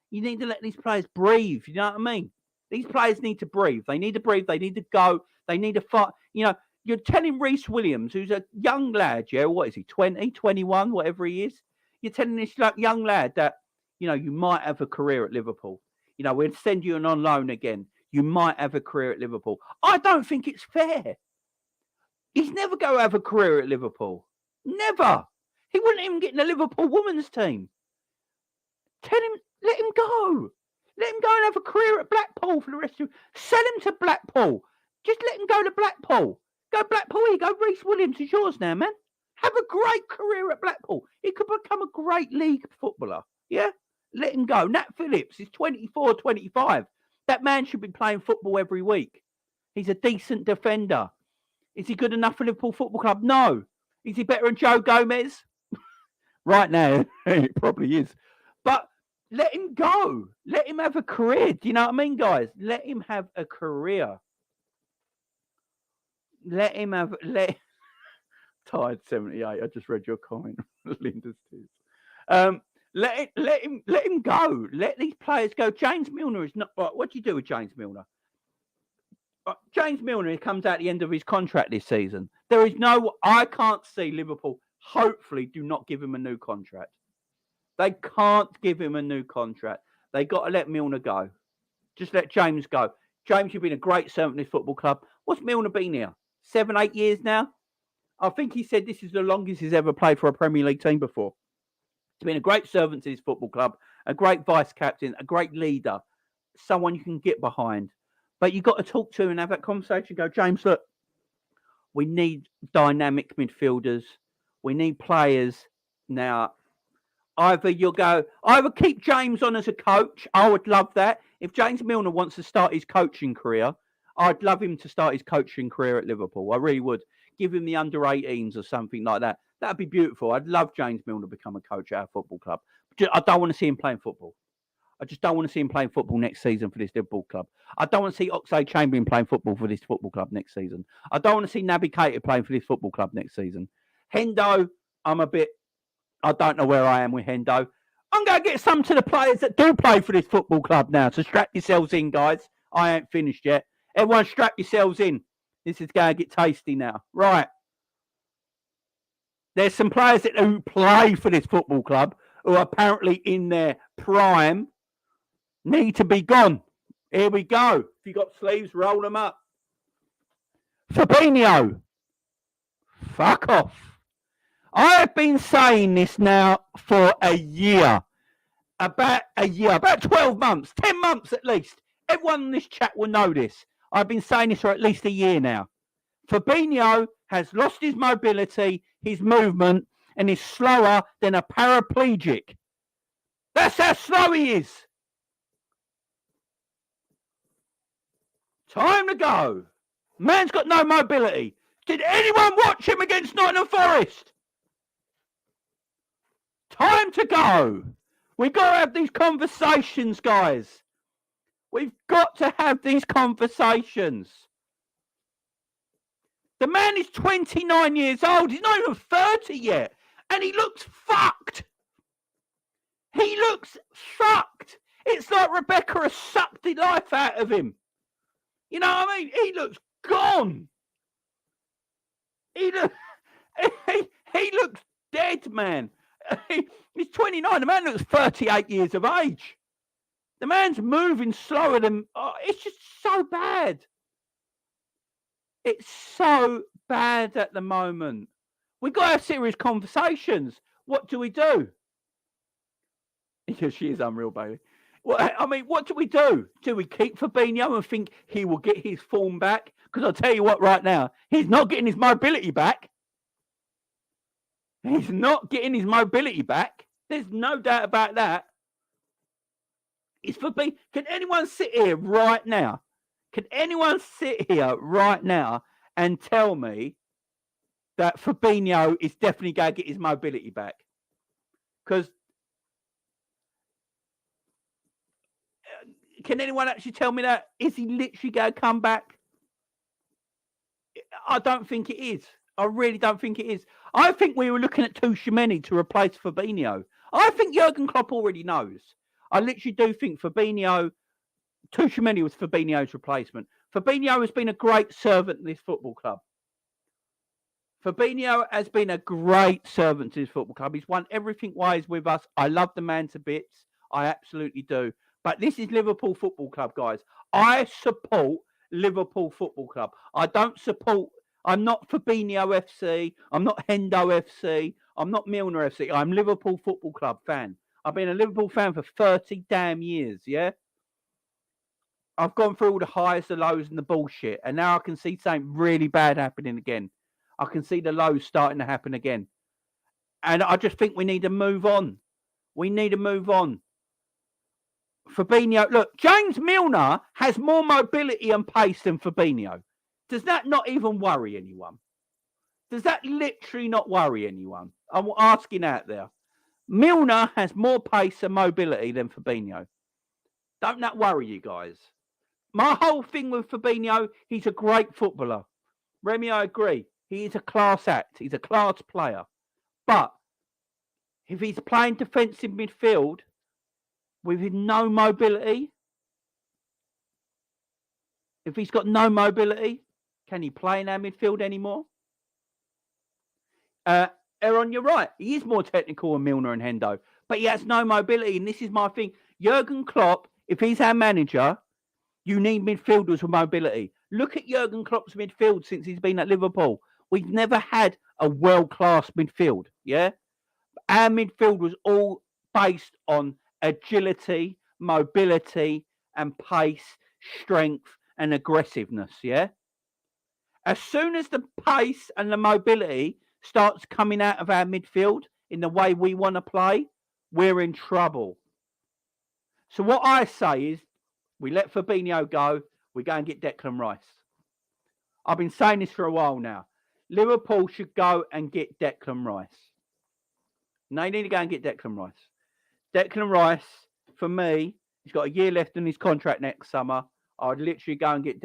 You need to let these players breathe. You know what I mean? These players need to breathe. They need to breathe. They need to go. They need to fight. You know, you're telling Reece Williams, who's a young lad, yeah, what is he, 20, 21, whatever he is? You're telling this young lad that, you know, you might have a career at Liverpool. You know, we'll send you on loan again. You might have a career at Liverpool. I don't think it's fair. He's never going to have a career at Liverpool. Never. He wouldn't even get in the Liverpool women's team. Let him go. Let him go and have a career at Blackpool for the rest of Sell him to Blackpool. Just let him go to Blackpool. Go Blackpool. Here you go. Reece Williams is yours now, man. Have a great career at Blackpool. He could become a great league footballer. Yeah? Let him go. Nat Phillips is 24, 25. That man should be playing football every week. He's a decent defender. Is he good enough for Liverpool Football Club? No. Is he better than Joe Gomez? Right now, it probably is. But let him go. Let him have a career. Do you know what I mean, guys? Let him have a career. Let him have... Tired 78. I just read your comment. Linda's tears. Let him go. Let these players go. James Milner is not... What do you do with James Milner? James Milner comes out at the end of his contract this season. There is no... I can't see Liverpool, hopefully, do not give him a new contract. They can't give him a new contract. They got to let Milner go. Just let James go. James, you've been a great servant in this football club. What's Milner been here? 7, 8 years now? I think he said this is the longest he's ever played for a Premier League team before. He's been a great servant to his football club, a great vice captain, a great leader, someone you can get behind. But you've got to talk to him and have that conversation. Go, James, look, we need dynamic midfielders. We need players now. Either keep James on as a coach. I would love that. If James Milner wants to start his coaching career, I'd love him to start his coaching career at Liverpool. I really would. Give him the under-18s or something like that. That'd be beautiful. I'd love James Milner to become a coach at our football club. I don't want to see him playing football. I just don't want to see him playing football next season for this Liverpool club. I don't want to see Oxlade-Chamberlain playing football for this football club next season. I don't want to see Naby Keita playing for this football club next season. Hendo, I don't know where I am with Hendo. I'm going to get some to the players that do play for this football club now. So strap yourselves in, guys. I ain't finished yet. Everyone strap yourselves in. This is going to get tasty now. Right. There's some players who play for this football club who are apparently in their prime need to be gone. Here we go. If you got sleeves, roll them up. Fabinho. Fuck off. I have been saying this now for a year. About 12 months, 10 months at least. Everyone in this chat will know this. I've been saying this for at least a year now. Fabinho has lost his mobility, his movement, and is slower than a paraplegic. That's how slow he is. Time to go. Man's got no mobility. Did anyone watch him against Nottingham Forest? Time to go. We've got to have these conversations, guys. We've got to have these conversations. The man is 29 years old. He's not even 30 yet. And he looks fucked. He looks fucked. It's like Rebecca has sucked the life out of him. You know what I mean? He looks gone. He looks dead, man. He's 29. The man looks 38 years of age. The man's moving slower than... Oh, it's just so bad. It's so bad at the moment. We've got to have serious conversations. What do we do? Because she is unreal, baby. Well, I mean, what do we do? Do we keep Fabinho and think he will get his form back? Because I'll tell you what, right now, he's not getting his mobility back. He's not getting his mobility back. There's no doubt about that. It's Fabinho. Can anyone sit here right now? Can anyone sit here right now and tell me that Fabinho is definitely going to get his mobility back? Because can anyone actually tell me that? Is he literally going to come back? I don't think it is. I really don't think it is. I think we were looking at Tchouaméni to replace Fabinho. I think Jurgen Klopp already knows. I literally do think Tchouaméni was Fabinho's replacement. Fabinho has been a great servant in this football club. Fabinho has been a great servant to this football club. He's won everything wise with us. I love the man to bits. I absolutely do. But this is Liverpool Football Club, guys. I support Liverpool Football Club. I'm not Fabinho FC. I'm not Hendo FC. I'm not Milner FC. I'm Liverpool Football Club fan. I've been a Liverpool fan for 30 damn years, yeah? I've gone through all the highs, the lows, and the bullshit. And now I can see something really bad happening again. I can see the lows starting to happen again. And I just think we need to move on. We need to move on. Fabinho, look, James Milner has more mobility and pace than Fabinho. Does that not even worry anyone? Does that literally not worry anyone? I'm asking out there. Milner has more pace and mobility than Fabinho. Don't that worry you guys? My whole thing with Fabinho, he's a great footballer. Remy, I agree. He is a class act. He's a class player. But if he's playing defensive midfield with no mobility, if he's got no mobility, can he play in our midfield anymore? Aaron, you're right. He is more technical than Milner and Hendo, but he has no mobility. And this is my thing. Jurgen Klopp, if he's our manager, you need midfielders with mobility. Look at Jurgen Klopp's midfield since he's been at Liverpool. We've never had a world-class midfield, yeah? Our midfield was all based on agility, mobility, and pace, strength, and aggressiveness, yeah? As soon as the pace and the mobility starts coming out of our midfield in the way we want to play, we're in trouble. So what I say is, we let Fabinho go, we go and get Declan Rice. I've been saying this for a while now. Liverpool should go and get Declan Rice. They need to go and get Declan Rice. Declan Rice, for me, he's got a year left in his contract next summer. I'd literally go and get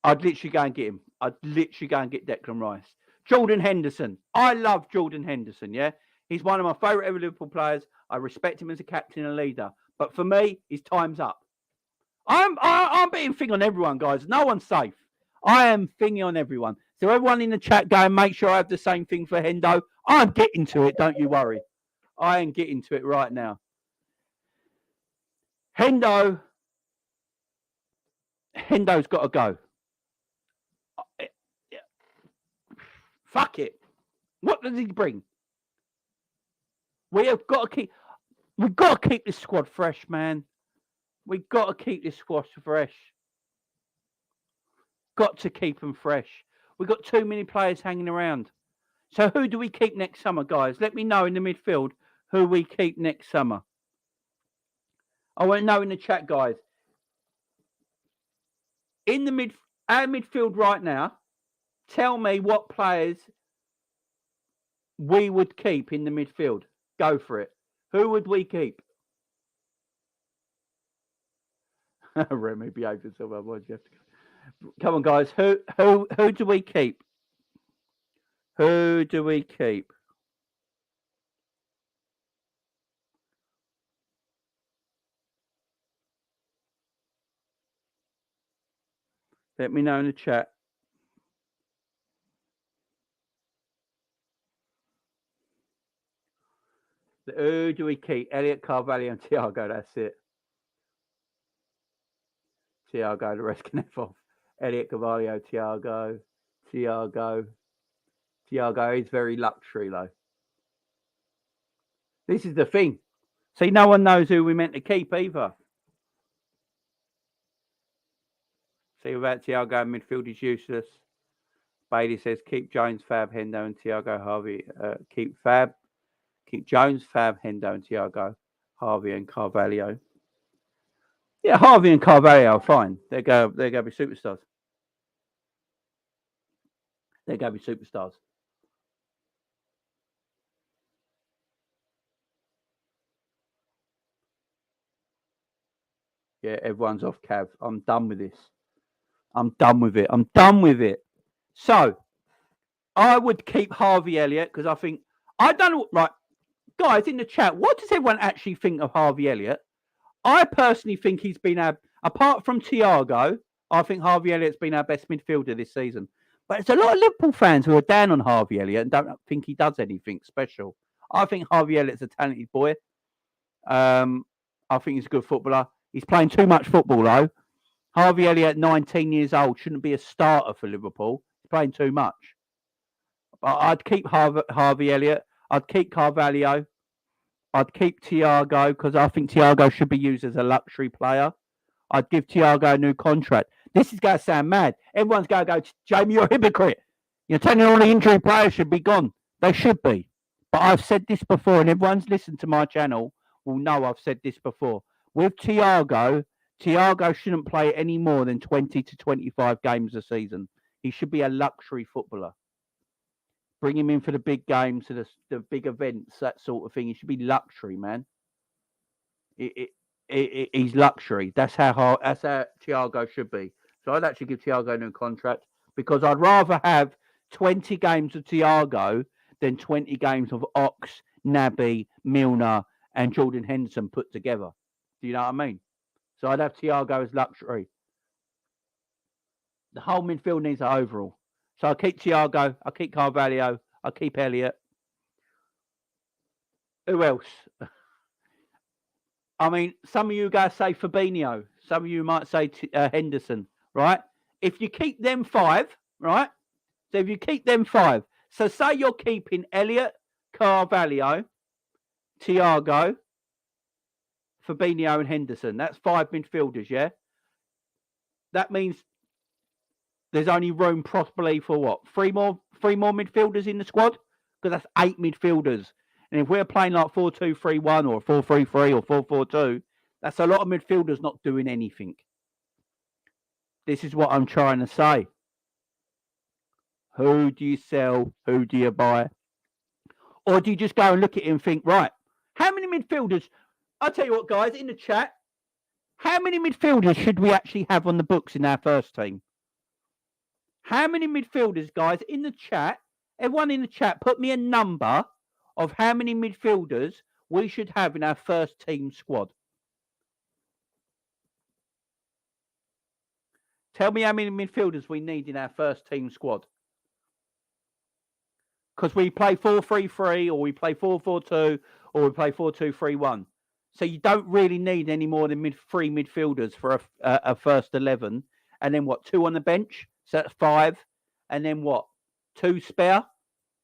I'd literally go and get him. I'd literally go and get Declan Rice. Jordan Henderson. I love Jordan Henderson, yeah? He's one of my favourite ever Liverpool players. I respect him as a captain and leader. But for me, his time's up. I'm being thing on everyone, guys. No one's safe. I am thingy on everyone. So everyone in the chat, go and make sure I have the same thing for Hendo. I'm getting to it, don't you worry. I am getting to it right now. Hendo's got to go. Fuck it. What does he bring? We've got to keep this squad fresh, man. We've got to keep this squad fresh. Got to keep them fresh. We've got too many players hanging around. So who do we keep next summer, guys? Let me know in the midfield who we keep next summer. I want to know in the chat, guys. In the our midfield right now, tell me what players we would keep in the midfield. Go for it. Who would we keep? Remy, behave yourself. Otherwise you have to go. Come on, guys. Who do we keep? Who do we keep? Let me know in the chat. Who do we keep? Elliot, Carvalho, and Thiago. That's it. Thiago, the rest can have off. Elliot, Carvalho, Thiago. Thiago is very luxury, though. This is the thing. See, no one knows who we meant to keep either. See, without Thiago, midfield is useless. Bailey says, keep Jones, Fab, Hendo, and Thiago, Harvey. Keep Jones, Fab, Hendo, and Thiago, Harvey, and Carvalho. Yeah, Harvey and Carvalho are fine. They're going to be superstars. They're going to be superstars. Yeah, everyone's off Cav. I'm done with this. I'm done with it. So, I would keep Harvey Elliott because I don't know. Right, guys in the chat, what does everyone actually think of Harvey Elliott? I personally think he's been apart from Thiago, I think Harvey Elliott's been our best midfielder this season. But there's a lot of Liverpool fans who are down on Harvey Elliott and don't think he does anything special. I think Harvey Elliott's a talented boy. I think he's a good footballer. He's playing too much football, though. Harvey Elliott, 19 years old, shouldn't be a starter for Liverpool. He's playing too much. But I'd keep Harvey Elliott. I'd keep Carvalho. I'd keep Thiago because I think Thiago should be used as a luxury player. I'd give Thiago a new contract. This is going to sound mad. Everyone's going to go, Jamie, you're a hypocrite. You're telling all the injury players should be gone. They should be. But I've said this before, and everyone's listened to my channel will know I've said this before. With Thiago shouldn't play any more than 20 to 25 games a season. He should be a luxury footballer. Bring him in for the big games, the big events, that sort of thing. He should be luxury, man. He's luxury. That's how Thiago should be. So I'd actually give Thiago a new contract because I'd rather have 20 games of Thiago than 20 games of Ox, Naby, Milner, and Jordan Henderson put together. Do you know what I mean? So I'd have Thiago as luxury. The whole midfield needs an overall. So I'll keep Thiago, I'll keep Carvalho, I'll keep Elliott. Who else? I mean, some of you guys say Fabinho. Some of you might say Henderson, right? If you keep them five, right? So if you keep them five. So say you're keeping Elliott, Carvalho, Thiago, Fabinho and Henderson. That's 5 midfielders, yeah? That means there's only room possibly for what? Three more midfielders in the squad? Because that's 8 midfielders. And if we're playing like 4-2-3-1 or 4-3-3 or 4-4-2, that's a lot of midfielders not doing anything. This is what I'm trying to say. Who do you sell? Who do you buy? Or do you just go and look at it and think, right, how many midfielders? I'll tell you what, guys, in the chat, how many midfielders should we actually have on the books in our first team? How many midfielders, guys, in the chat? Everyone in the chat, put me a number of how many midfielders we should have in our first team squad. Tell me how many midfielders we need in our first team squad. Because we play 4-3-3 or we play 4-4-2 or we play 4-2-3-1. So you don't really need any more than 3 midfielders for a first 11. And then what, 2 on the bench? So that's 5. And then what, 2 spare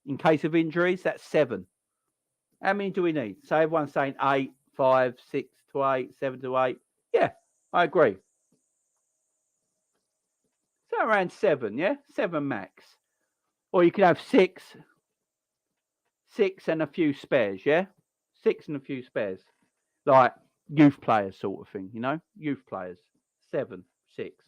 in case of injuries? That's 7. How many do we need? So everyone's saying 8, 5, 6 to 8, 7 to 8. Yeah, I agree. So around 7, yeah? 7 max. Or you could have 6 and a few spares, yeah? 6 and a few spares. Like youth players sort of thing, you know? Youth players. 7, 6.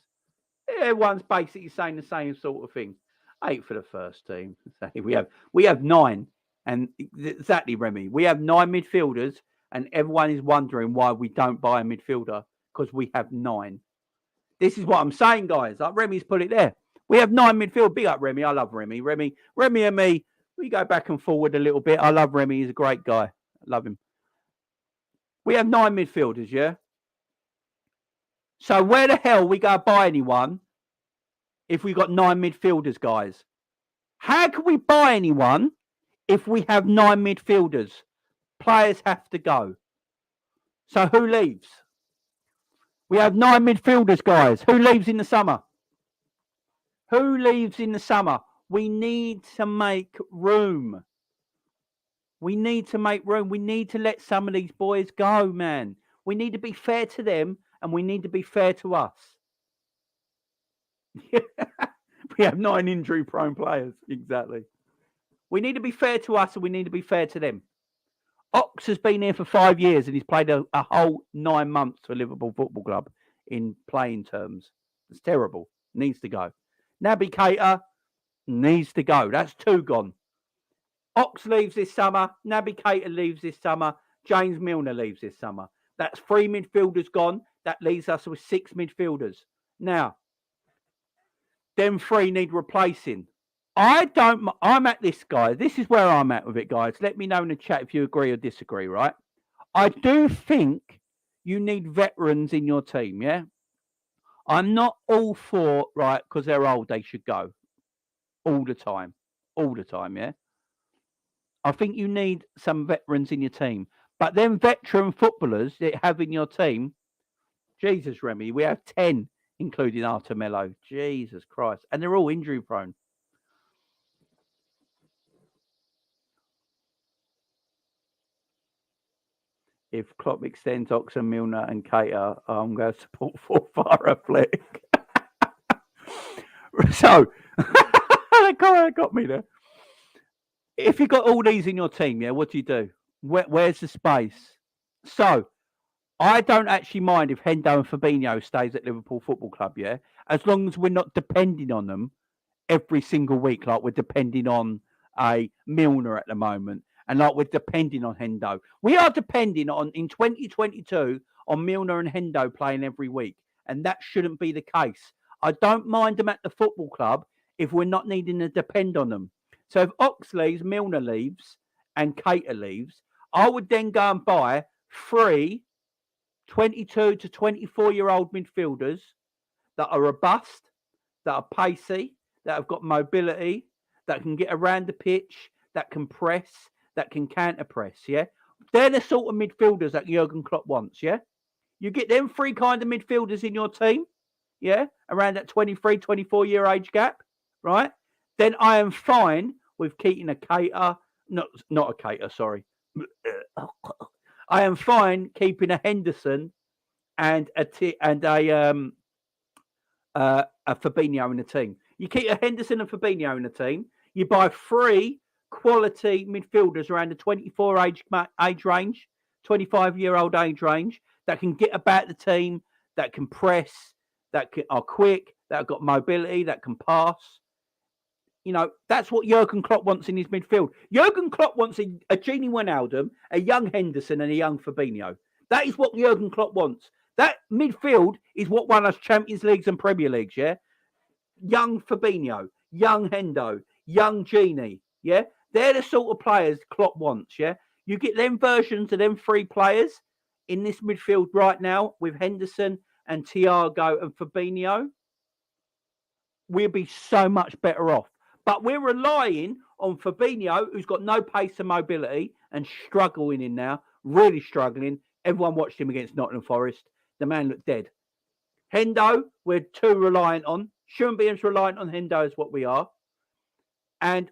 Everyone's basically saying the same sort of thing. 8 for the first team. We have 9. And exactly, Remy. We have 9 midfielders and everyone is wondering why we don't buy a midfielder because we have 9. This is what I'm saying, guys. Like Remy's put it there. We have 9 midfield. Big up Remy. I love Remy. Remy and me, we go back and forward a little bit. I love Remy. He's a great guy. I love him. We have 9 midfielders, yeah? So where the hell we go buy anyone if we got 9 midfielders, guys? How can we buy anyone if we have 9 midfielders? Players have to go. So who leaves? We have 9 midfielders, guys. Who leaves in the summer? Who leaves in the summer? We need to make room. We need to make room. We need to let some of these boys go, man. We need to be fair to them, and we need to be fair to us. We have 9 injury-prone players. Exactly. We need to be fair to us, and we need to be fair to them. Ox has been here for 5 years, and he's played a whole 9 months for Liverpool Football Club in playing terms. It's terrible. Needs to go. Naby Keita needs to go. That's 2 gone. Ox leaves this summer. Naby Keita leaves this summer. James Milner leaves this summer. That's 3 midfielders gone. That leaves us with 6 midfielders. Now, them 3 need replacing. I'm at this, guys. This is where I'm at with it, guys. Let me know in the chat if you agree or disagree, right? I do think you need veterans in your team, yeah? I'm not all for, right, because they're old, they should go. All the time. All the time, yeah? I think you need some veterans in your team. But then veteran footballers that you have in your team, Jesus, Remy, we have 10, including Artemelo. Jesus Christ. And they're all injury prone. If Klopp extends Ox and Milner and Keita, I'm going to support for Farah Flick. So, that got me there. If you've got all these in your team, yeah, what do? Where's the space? So, I don't actually mind if Hendo and Fabinho stays at Liverpool Football Club, yeah, as long as we're not depending on them every single week, like we're depending on a Milner at the moment, and like we're depending on Hendo. We are depending on, in 2022, on Milner and Hendo playing every week, and that shouldn't be the case. I don't mind them at the football club if we're not needing to depend on them. So if Ox leaves, Milner leaves, and Keita leaves, I would then go and buy 3 22 to 24-year-old midfielders that are robust, that are pacey, that have got mobility, that can get around the pitch, that can press, that can counter-press, yeah? They're the sort of midfielders that Jurgen Klopp wants, yeah? You get them 3 kind of midfielders in your team, yeah? Around that 23, 24-year age gap, right? Then I am fine with keeping a Keita, not a Keita, sorry. I am fine keeping a Henderson and a Fabinho in the team. You keep a Henderson and Fabinho in the team. You buy 3 quality midfielders around the 24 age range, 25-year-old age range that can get about the team, that can press, that are quick, that have got mobility, that can pass. You know, that's what Jurgen Klopp wants in his midfield. Jurgen Klopp wants a Gini Wijnaldum, a young Henderson, and a young Fabinho. That is what Jurgen Klopp wants. That midfield is what won us Champions Leagues and Premier Leagues, yeah? Young Fabinho, young Hendo, young Gini, yeah? They're the sort of players Klopp wants, yeah? You get them versions of them 3 players in this midfield right now with Henderson and Thiago and Fabinho, we'll be so much better off. But we're relying on Fabinho, who's got no pace and mobility and struggling in now, really struggling. Everyone watched him against Nottingham Forest. The man looked dead. Hendo, we're too reliant on. Shouldn't be as reliant on Hendo as what we are. And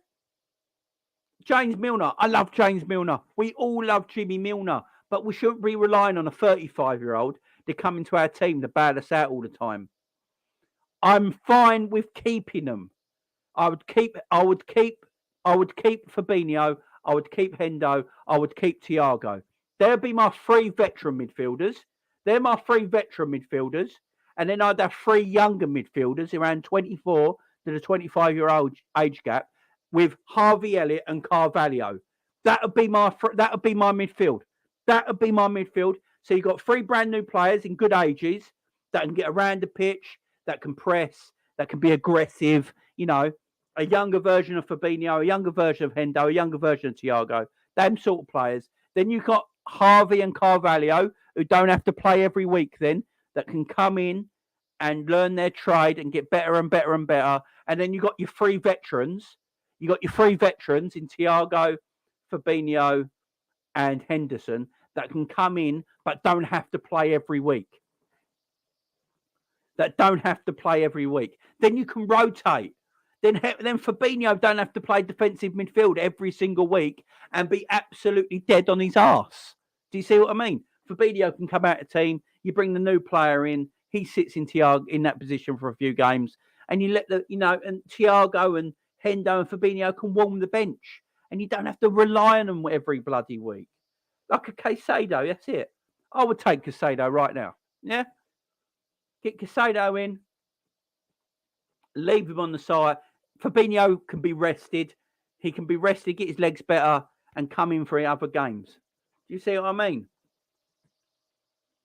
James Milner. I love James Milner. We all love Jimmy Milner. But we shouldn't be relying on a 35-year-old to come into our team to bail us out all the time. I'm fine with keeping them. I would keep Fabinho. I would keep Hendo. I would keep Thiago. There'll be my 3 veteran midfielders. They're my 3 veteran midfielders. And then I'd have 3 younger midfielders around 24 to the 25-year-old age gap with Harvey Elliott and Carvalho. That would be my midfield. That would be my midfield. So you've got 3 brand new players in good ages that can get around the pitch, that can press, that can be aggressive, you know, a younger version of Fabinho, a younger version of Hendo, a younger version of Thiago, them sort of players. Then you've got Harvey and Carvalho, who don't have to play every week then, that can come in and learn their trade and get better and better and better. And then you got your three veterans. You got your three veterans in Thiago, Fabinho, and Henderson that can come in but don't have to play every week. Then you can rotate. Then Fabinho don't have to play defensive midfield every single week and be absolutely dead on his arse. Do you see what I mean? Fabinho can come out of team. You bring the new player in. He sits in Thiago in that position for a few games, and you let and Thiago and Hendo and Fabinho can warm the bench, and you don't have to rely on them every bloody week. Like a Caicedo, that's it. I would take Caicedo right now. Yeah, get Caicedo in, leave him on the side. Fabinho can be rested. He can be rested, get his legs better, and come in for other games. Do you see what I mean?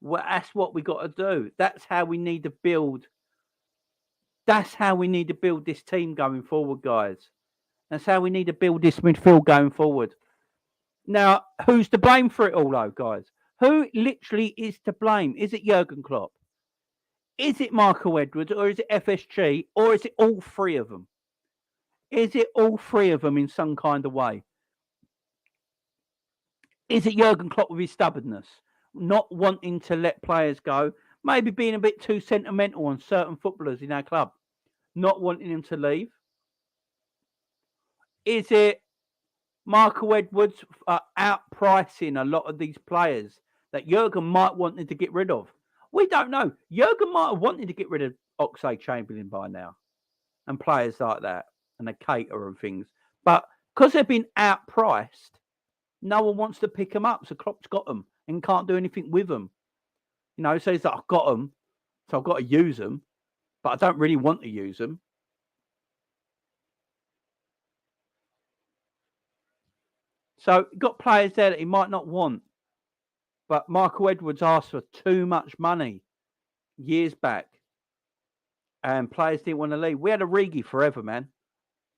Well, that's what we got to do. That's how we need to build. That's how we need to build this team going forward, guys. That's how we need to build this midfield going forward. Now, who's to blame for it all, though, guys? Who literally is to blame? Is it Jurgen Klopp? Is it Michael Edwards? Or is it FSG? Or is it all three of them? Is it all three of them in some kind of way? Is it Jurgen Klopp with his stubbornness? Not wanting to let players go, maybe being a bit too sentimental on certain footballers in our club, not wanting them to leave? Is it Michael Edwards outpricing a lot of these players that Jurgen might want to get rid of? We don't know. Jurgen might have wanted to get rid of Oxlade-Chamberlain by now and players like that and a caterer and things. But because they've been outpriced, no one wants to pick them up. So Klopp's got them and can't do anything with them. So he's like, I've got them, so I've got to use them, but I don't really want to use them. So you've got players there that he might not want. But Michael Edwards asked for too much money years back. And players didn't want to leave. We had Origi forever, man.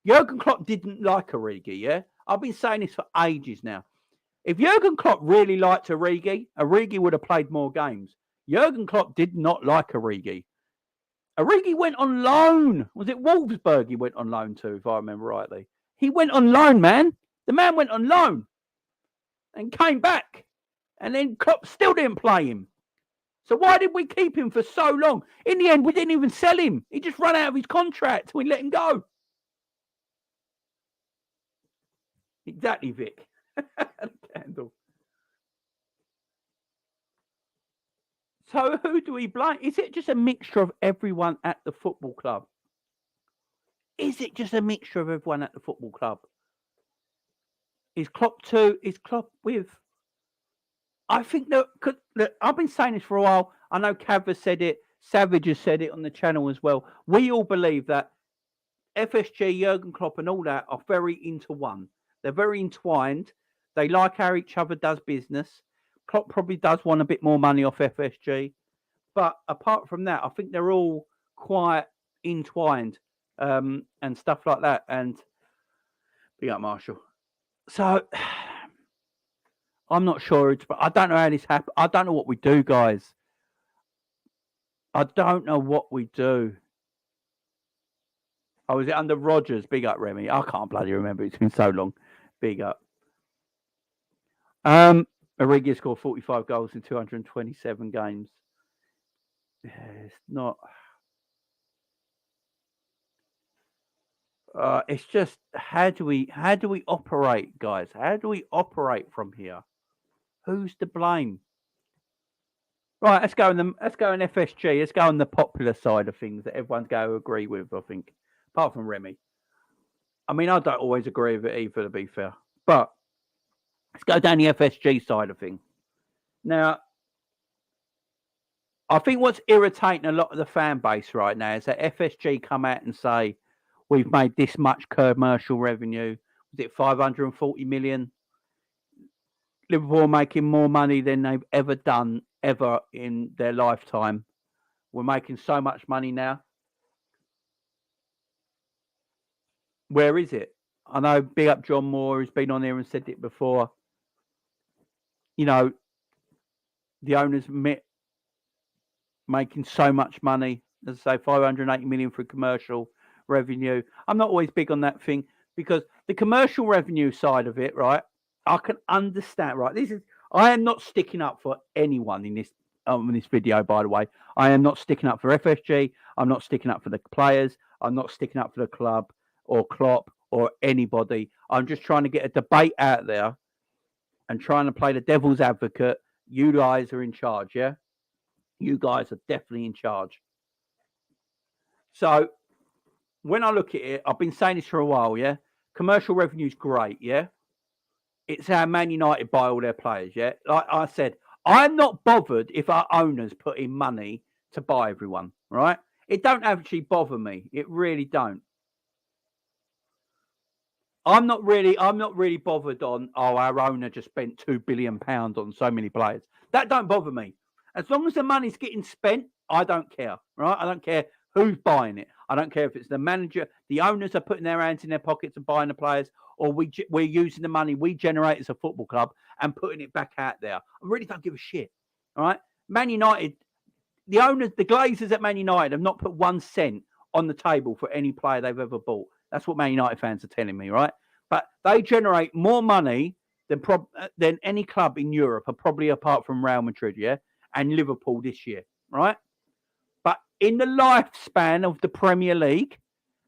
Jurgen Klopp didn't like Origi, yeah? I've been saying this for ages now. If Jurgen Klopp really liked Origi, Origi would have played more games. Jurgen Klopp did not like Origi. Origi went on loan. Was it Wolfsburg he went on loan to, if I remember rightly? He went on loan, man. The man went on loan and came back. And then Klopp still didn't play him. So why did we keep him for so long? In the end, we didn't even sell him. He just ran out of his contract. We let him go. Exactly, Vic. Candle. So who do we blame? Is it just a mixture of everyone at the football club? Is it just a mixture of everyone at the football club? Is Klopp too? Is Klopp with? I think that I've been saying this for a while. I know Cav has said it. Savage has said it on the channel as well. We all believe that FSG, Jurgen Klopp and all that are very into one. They're very entwined. They like how each other does business. Klopp probably does want a bit more money off FSG. But apart from that, I think they're all quite entwined and stuff like that. And big up, Marshall. So I'm not sure. But I don't know how this happened. I don't know what we do, guys. I don't know what we do. Oh, was it under Rodgers? Big up, Remy. I can't bloody remember. It's been so long. Big up. Origi scored 45 goals in 227 games. Yeah, it's not. It's just how do we operate, guys? How do we operate from here? Who's to blame? Right, let's go in FSG. Let's go on the popular side of things that everyone's going to agree with, I think. Apart from Remy. I mean, I don't always agree with it either, to be fair. But let's go down the FSG side of things. Now, I think what's irritating a lot of the fan base right now is that FSG come out and say, we've made this much commercial revenue. Was it 540 million? Liverpool making more money than they've ever done, ever in their lifetime. We're making so much money now. Where is it? I know big up John Moore, who's been on here and said it before. You know, the owners making so much money. As I say, 580 million for commercial revenue. I'm not always big on that thing because the commercial revenue side of it, right? I can understand, right? I am not sticking up for anyone in this video, by the way. I am not sticking up for FSG. I'm not sticking up for the players. I'm not sticking up for the club or Klopp or anybody. I'm just trying to get a debate out there and trying to play the devil's advocate. You guys are in charge, yeah? You guys are definitely in charge. So when I look at it, I've been saying this for a while, yeah? Commercial revenue is great, yeah? It's how Man United buy all their players, yeah? Like I said, I'm not bothered if our owners put in money to buy everyone, right? It don't actually bother me. It really don't. I'm not really bothered on, our owner just spent £2 billion on so many players. That don't bother me. As long as the money's getting spent, I don't care, right? I don't care who's buying it. I don't care if it's the manager, the owners are putting their hands in their pockets and buying the players, or we're using the money we generate as a football club and putting it back out there. I really don't give a shit, all right? Man United, the owners, the Glazers at Man United have not put 1 cent on the table for any player they've ever bought. That's what Man United fans are telling me, right? But they generate more money than any club in Europe, probably apart from Real Madrid, yeah, and Liverpool this year, right? But in the lifespan of the Premier League,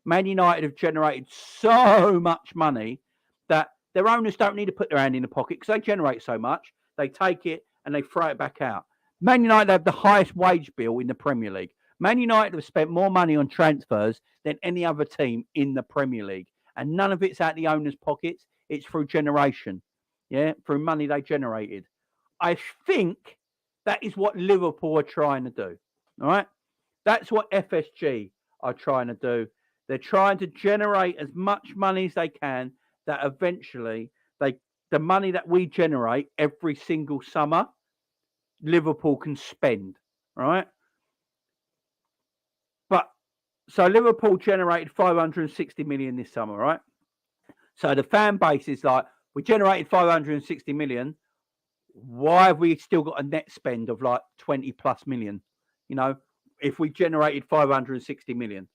Man United have generated so much money that their owners don't need to put their hand in the pocket because they generate so much. They take it and they throw it back out. Man United have the highest wage bill in the Premier League. Man United have spent more money on transfers than any other team in the Premier League. And none of it's out the owners' pockets. It's through generation. Yeah, through money they generated. I think that is what Liverpool are trying to do. All right? That's what FSG are trying to do. They're trying to generate as much money as they can that eventually the money that we generate every single summer, Liverpool can spend. Right? So Liverpool generated 560 million this summer, right? So the fan base is like, we generated 560 million. Why have we still got a net spend of like 20 plus million? You know, if we generated 560 million,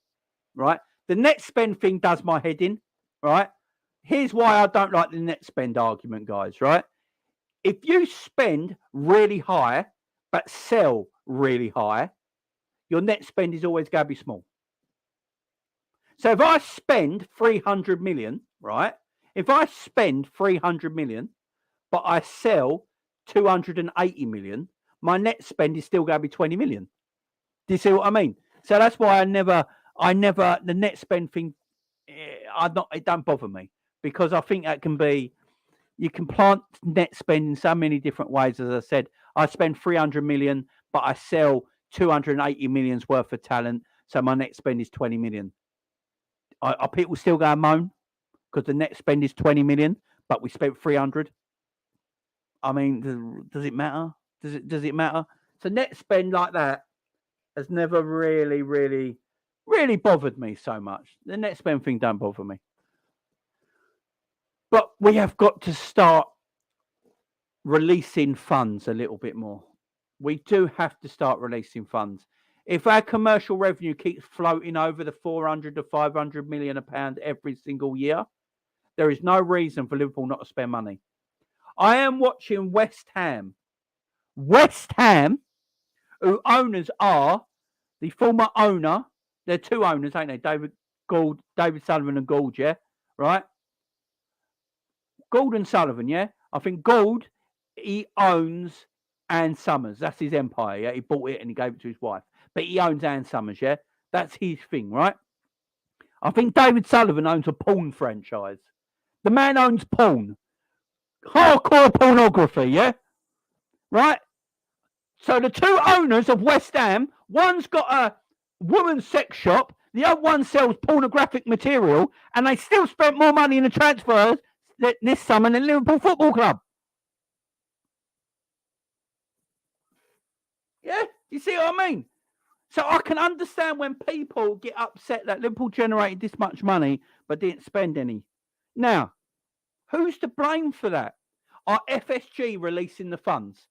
right? The net spend thing does my head in, right? Here's why I don't like the net spend argument, guys, right? If you spend really high, but sell really high, your net spend is always going to be small. So if I spend 300 million, right? If I spend 300 million, but I sell 280 million, my net spend is still going to be 20 million. Do you see what I mean? So that's why I never, the net spend thing, it don't bother me because I think that can be, you can plant net spend in so many different ways. As I said, I spend 300 million, but I sell 280 million's worth of talent. So my net spend is 20 million. Are people still going to moan because the net spend is 20 million, but we spent 300? I mean, does it matter? Does it matter? So net spend like that has never really bothered me so much. The net spend thing don't bother me. But we have got to start releasing funds a little bit more. We do have to start releasing funds. If our commercial revenue keeps floating over the 400 to 500 million a pound every single year, there is no reason for Liverpool not to spend money. I am watching West Ham. West Ham, who owners are the former owner. They're two owners, ain't they? David Sullivan and Gould, yeah? Right? Gould and Sullivan, yeah? I think Gould, he owns Ann Summers. That's his empire, yeah? He bought it and he gave it to his wife. But he owns Ann Summers, yeah? That's his thing, right? I think David Sullivan owns a porn franchise. The man owns porn. Hardcore pornography, yeah? Right? So the two owners of West Ham, one's got a woman's sex shop, the other one sells pornographic material, and they still spent more money in the transfers this summer than Liverpool Football Club. Yeah? You see what I mean? So I can understand when people get upset that Liverpool generated this much money but didn't spend any. Now, who's to blame for that? Are FSG releasing the funds?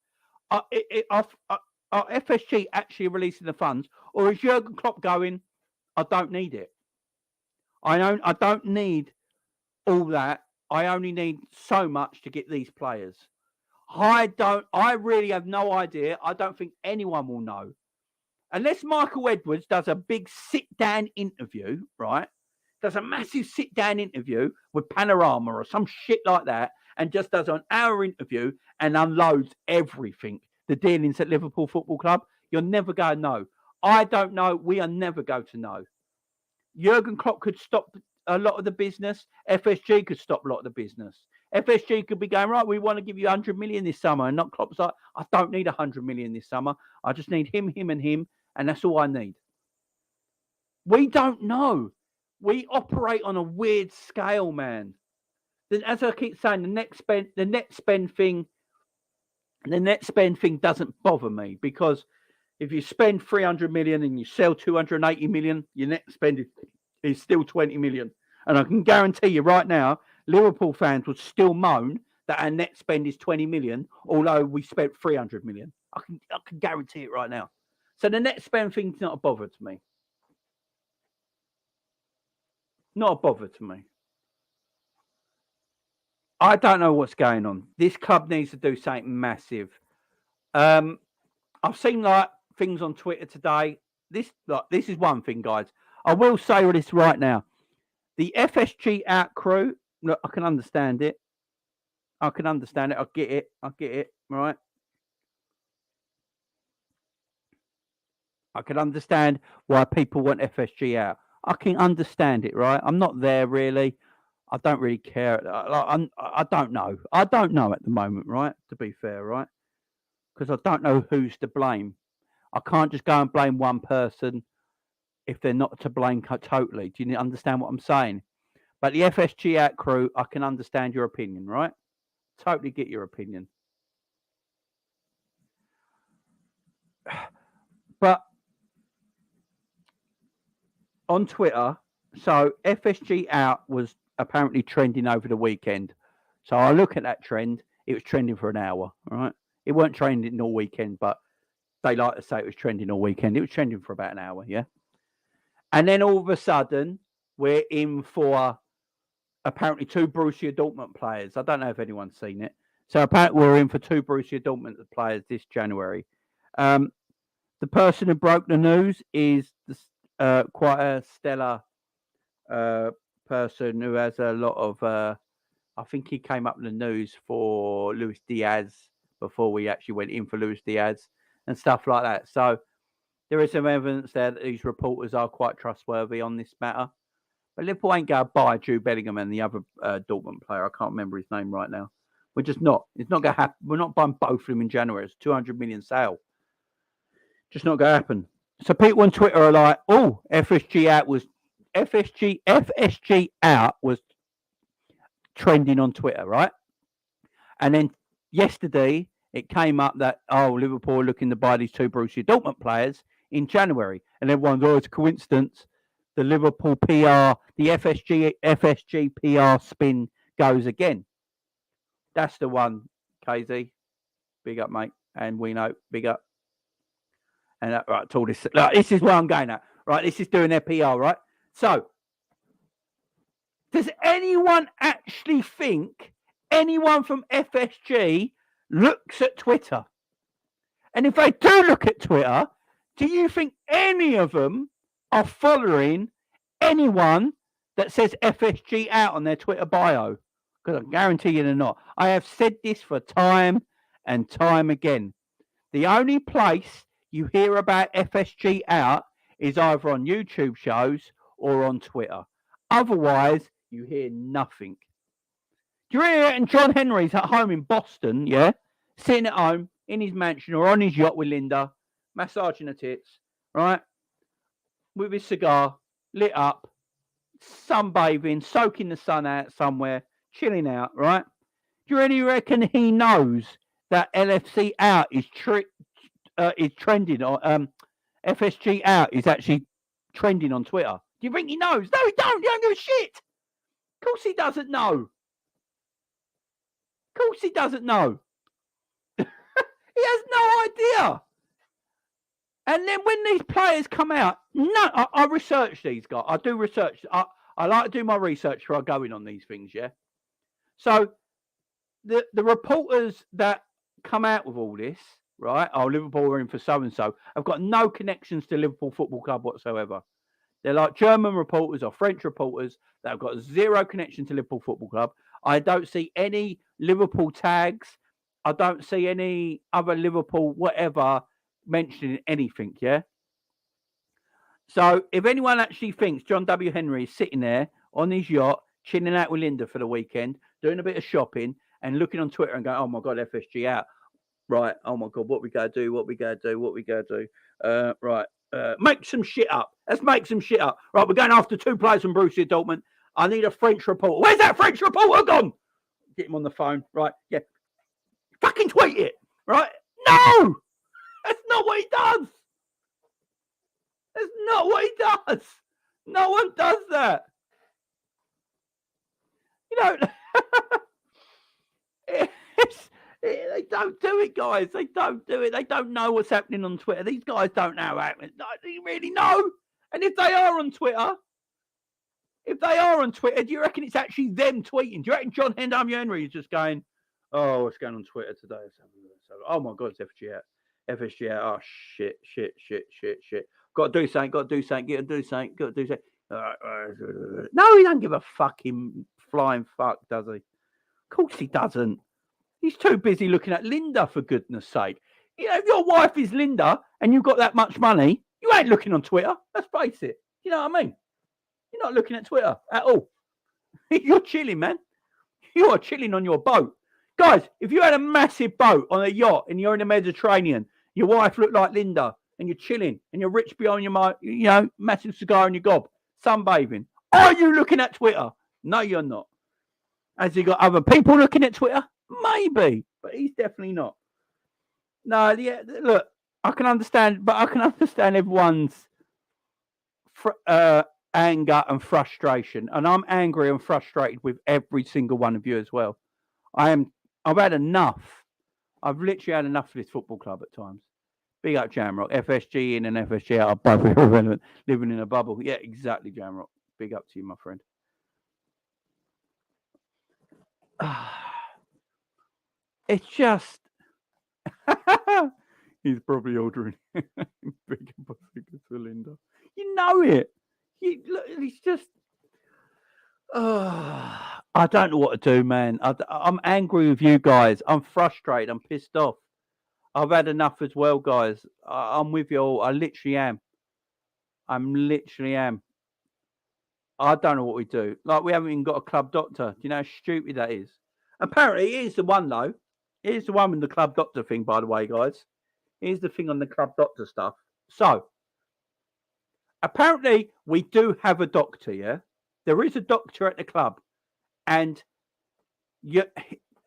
are FSG actually releasing the funds, or is Jurgen Klopp going, I don't need it. I don't need all that. I only need so much to get these players. I really have no idea. I don't think anyone will know. Unless Michael Edwards does a big sit-down interview, right? Does a massive sit-down interview with Panorama or some shit like that, and just does an hour interview and unloads everything, the dealings at Liverpool Football Club, you're never going to know. I don't know. We are never going to know. Jurgen Klopp could stop a lot of the business. FSG could stop a lot of the business. FSG could be going, right, we want to give you 100 million this summer. And not Klopp's like, I don't need 100 million this summer. I just need him, and him. And that's all I need. We don't know. We operate on a weird scale, man. As I keep saying, the net spend thing doesn't bother me, because if you spend 300 million and you sell 280 million, your net spend is still 20 million. And I can guarantee you right now, Liverpool fans would still moan that our net spend is 20 million, although we spent 300 million. I can guarantee it right now. So the net spend thing's not a bother to me. Not a bother to me. I don't know what's going on. This club needs to do something massive. I've seen like things on Twitter today. This is one thing, guys. I will say this right now. The FSG out crew, look, I can understand it. I get it, right? I can understand why people want FSG out. I can understand it, right? I'm not there really. I don't really care. I don't know. I don't know at the moment, right? To be fair, right? Because I don't know who's to blame. I can't just go and blame one person if they're not to blame totally. Do you understand what I'm saying? But the FSG out crew, I can understand your opinion, right? Totally get your opinion. But on Twitter, so FSG out was apparently trending over the weekend. So I look at that trend. It was trending for an hour, right? It weren't trending all weekend, but they like to say it was trending all weekend. It was trending for about an hour, yeah? And then all of a sudden, we're in for apparently 2 Borussia Dortmund players. I don't know if anyone's seen it. So apparently we're in for 2 Borussia Dortmund players this January. The person who broke the news is quite a stellar person who has a lot of... I think he came up in the news for Luis Diaz before we actually went in for Luis Diaz and stuff like that. So there is some evidence there that these reporters are quite trustworthy on this matter. But Liverpool ain't going to buy Jude Bellingham and the other Dortmund player. I can't remember his name right now. We're just not. It's not going to happen. We're not buying both of them in January. It's a 200 million sale. Just not going to happen. So people on Twitter are like, oh, FSG out was trending on Twitter, right? And then yesterday it came up that, Liverpool are looking to buy these 2 Borussia Dortmund players in January. And everyone's, it's a coincidence. The Liverpool PR, the FSG PR spin goes again. That's the one, KZ. Big up, mate. And we know, big up. And right, all this. Like, this is where I'm going at. Right, this is doing their PR, right? So, does anyone actually think anyone from FSG looks at Twitter? And if they do look at Twitter, do you think any of them are following anyone that says FSG out on their Twitter bio? Because I guarantee you they're not. I have said this for time and time again. The only place you hear about FSG out is either on YouTube shows or on Twitter. Otherwise, you hear nothing. Do you hear it? And John Henry's at home in Boston, yeah? Sitting at home in his mansion or on his yacht with Linda, massaging her tits, right? With his cigar, lit up, sunbathing, soaking the sun out somewhere, chilling out, right? Do you really reckon he knows that LFC out is trending on FSG out is actually trending on Twitter? Do you think he knows? No, he don't. He don't give a shit. Of course he doesn't know. Of course he doesn't know. He has no idea. And then when these players come out, I research these guys. I do research. I like to do my research before I go in on these things, yeah? So the reporters that come out with all this, right? Oh, Liverpool are in for so-and-so. I've got no connections to Liverpool Football Club whatsoever. They're like German reporters or French reporters that have got zero connection to Liverpool Football Club. I don't see any Liverpool tags. I don't see any other Liverpool whatever mentioning anything, yeah? So if anyone actually thinks John W. Henry is sitting there on his yacht, chilling out with Linda for the weekend, doing a bit of shopping and looking on Twitter and going, oh my God, FSG out. Right. Oh my God, what we got to do, what we got to do. Right. Make some shit up. Let's make some shit up. Right. We're going after 2 players from Borussia Dortmund. I need a French reporter. Where's that French reporter gone? Get him on the phone. Right. Yeah. Fucking tweet it. Right. No. That's not what he does. That's not what he does. No one does that. You know, they don't do it, guys. They don't do it. They don't know what's happening on Twitter. These guys don't know how happening. They really know. And if they are on Twitter, do you reckon it's actually them tweeting? Do you reckon John W. Henry is just going, oh, what's going on Twitter today? Oh my God, it's FSG out. FSG out. Oh, shit. Got to do something. Got to do something. No, he don't give a fucking flying fuck, does he? Of course he doesn't. He's too busy looking at Linda, for goodness sake. You know, if your wife is Linda and you've got that much money, you ain't looking on Twitter. Let's face it. You know what I mean? You're not looking at Twitter at all. You're chilling, man. You are chilling on your boat. Guys, if you had a massive boat on a yacht and you're in the Mediterranean, your wife looked like Linda, and you're chilling, and you're rich beyond your massive cigar in your gob, sunbathing. Are you looking at Twitter? No, you're not. Has he got other people looking at Twitter? Maybe, but he's definitely not. No, yeah, look, I can understand, but I can understand everyone's anger and frustration, and I'm angry and frustrated with every single one of you as well. I've had enough. I've literally had enough of this football club at times. Big up Jamrock. FSG in and FSG out are both irrelevant. Living in a bubble. Yeah, exactly, Jamrock. Big up to you, my friend. It's just... He's probably ordering bigger cylinder. You know it. He's just... I don't know what to do, man. I'm angry with you guys. I'm frustrated. I'm pissed off. I've had enough as well, guys. I'm with you all. I literally am. I don't know what we do. Like, we haven't even got a club doctor. Do you know how stupid that is? Apparently, here's the one, though. Here's the one with the club doctor thing, by the way, guys. Here's the thing on the club doctor stuff. So, apparently, we do have a doctor, yeah? There is a doctor at the club. And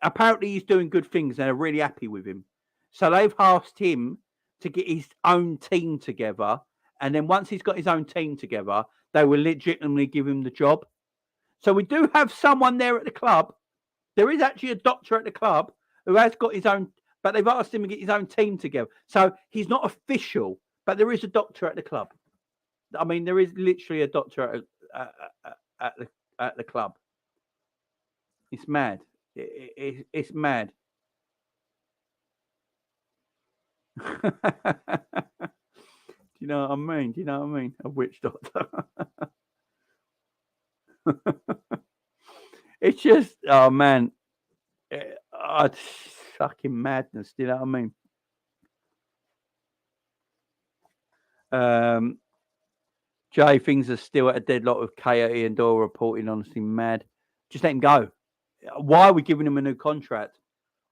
apparently, he's doing good things and they're really happy with him. So they've asked him to get his own team together. And then once he's got his own team together, they will legitimately give him the job. So we do have someone there at the club. There is actually a doctor at the club who has got his own, but they've asked him to get his own team together. So he's not official, but there is a doctor at the club. I mean, there is literally a doctor at the club. It's mad. It's mad. Do you know what I mean? A witch doctor. It's just, oh man, it's fucking madness. Do you know what I mean? Jay, things are still at a deadlock with KOE and Doyle reporting. Honestly, mad. Just let him go. Why are we giving him a new contract?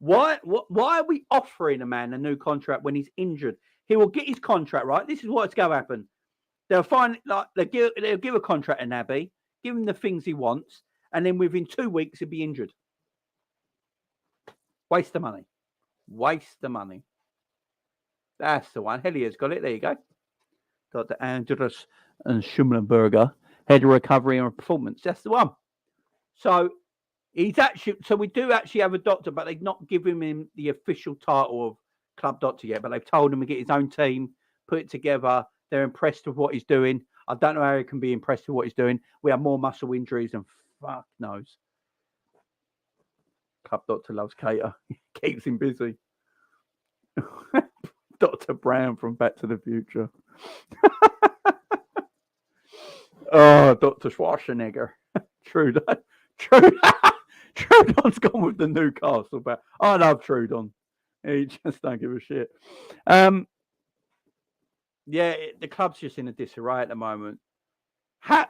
Why are we offering a man a new contract when he's injured? He will get his contract, right? This is what's going to happen. They'll give a contract to Naby, give him the things he wants, and then within 2 weeks he'll be injured. Waste the money. That's the one. Hellier's got it. There you go. Dr. Andrus and Schumlenberger. Head of recovery and performance. That's the one. So we do actually have a doctor, but they've not given him the official title of club doctor yet. But they've told him to get his own team, put it together. They're impressed with what he's doing. I don't know how he can be impressed with what he's doing. We have more muscle injuries than fuck knows. Club doctor loves Cater. Keeps him busy. Dr. Brown from Back to the Future. Oh, Dr. Schwarzenegger. Trudon. Trudon's gone with the Newcastle back. I love Trudon. He just don't give a shit. Yeah, the club's just in a disarray at the moment. How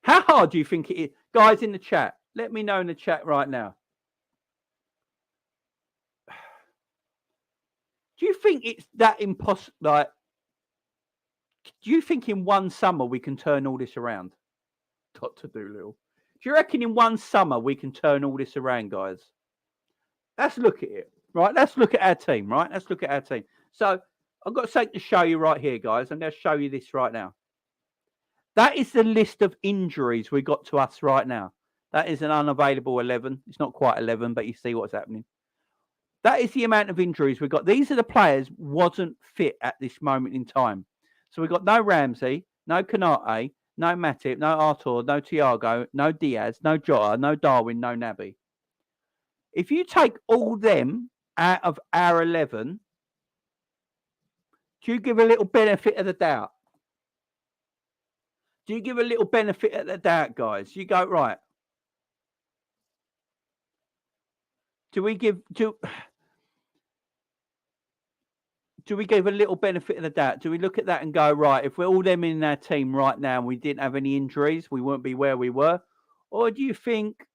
hard do you think it is? Guys in the chat, let me know in the chat right now. Do you think it's that impossible? Like, do you think in one summer we can turn all this around? Dr. Doolittle. Do you reckon in one summer we can turn all this around, guys? Let's look at it, right? Let's look at our team, right? Let's look at our team. So I've got something to show you right here, guys. I'm going to show you this right now. That is the list of injuries we got to us right now. That is an unavailable 11. It's not quite 11, but you see what's happening. That is the amount of injuries we got. These are the players wasn't fit at this moment in time. So we've got no Ramsey, no Konate, no Matip, no Artur, no Thiago, no Diaz, no Jota, no Darwin, no Naby. If you take all them out of our 11, do you give a little benefit of the doubt? Do you give a little benefit of the doubt, guys? You go, right. Do we give a little benefit of the doubt? Do we look at that and go, right, if we're all them in our team right now and we didn't have any injuries, we won't be where we were? Or do you think,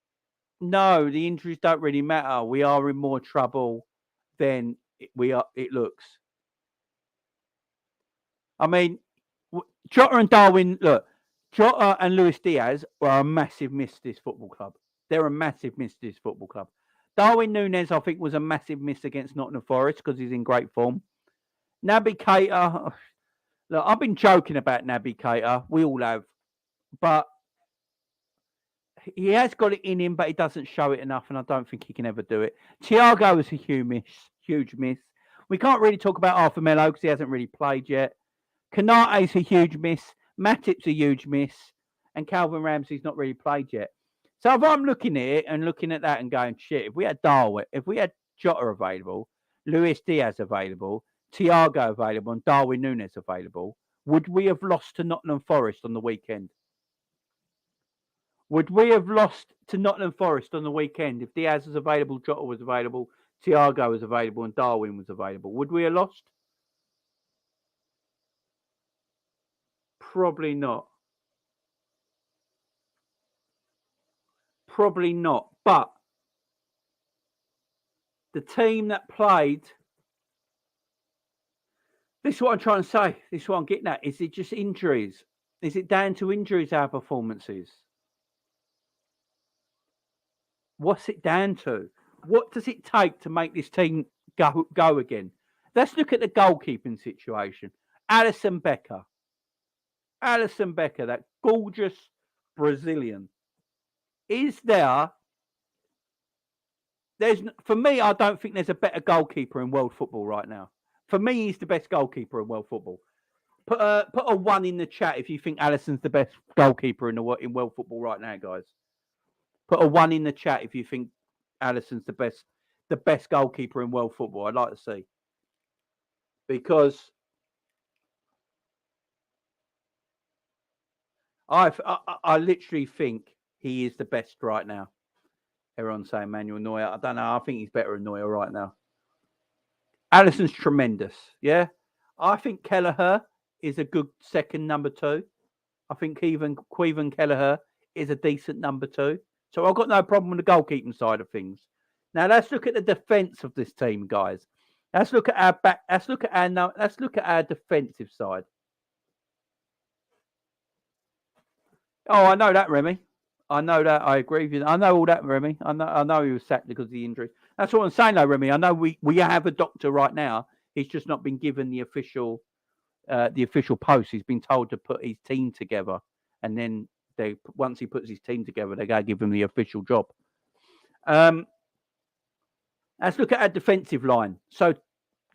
no, the injuries don't really matter. We are in more trouble than it looks. I mean, Jota and Darwin, look, Jota and Luis Diaz are a massive miss to this football club. They're a massive miss to this football club. Darwin Nunez, I think, was a massive miss against Nottingham Forest because he's in great form. Naby Keita, look, I've been joking about Naby Keita. We all have. But he has got it in him, but he doesn't show it enough, and I don't think he can ever do it. Thiago is a huge miss. We can't really talk about Arthur Melo because he hasn't really played yet. Konate's a huge miss. Matip's a huge miss. And Calvin Ramsey's not really played yet. So if I'm looking at it and looking at that and going, shit, if we had Darwin, if we had Jota available, Luis Diaz available, Thiago available, and Darwin Nunez available, would we have lost to Nottingham Forest on the weekend? Would we have lost to Nottingham Forest on the weekend if Diaz was available, Jota was available, Thiago was available, and Darwin was available? Would we have lost? Probably not. Probably not. But the team that played, this is what I'm trying to say. This is what I'm getting at. Is it just injuries? Is it down to injuries, our performances? What's it down to? What does it take to make this team go again? Let's look at the goalkeeping situation. Alisson Becker. Alisson Becker, that gorgeous Brazilian. Is there... For me, I don't think there's a better goalkeeper in world football right now. For me, he's the best goalkeeper in world football. Put a 1 in the chat if you think Alisson's the best goalkeeper in world football right now, guys. Put a 1 in the chat if you think Alisson's the best goalkeeper in world football. I'd like to see. Because I literally think he is the best right now. Everyone's saying Manuel Neuer. I don't know. I think he's better than Neuer right now. Alisson's tremendous. Yeah. I think Kelleher is a good second number 2. I think even Kelleher is a decent number 2. So I've got no problem with the goalkeeping side of things. Now let's look at the defence of this team, guys. Let's look at our back. Let's look at our defensive side. Oh, I know that, Remy. I know that. I agree with you. I know all that, Remy. I know he was sacked because of the injury. That's what I'm saying, though, Remy. I know we have a doctor right now. He's just not been given the official post. He's been told to put his team together, and then once he puts his team together, they're going to give him the official job. Let's look at our defensive line. So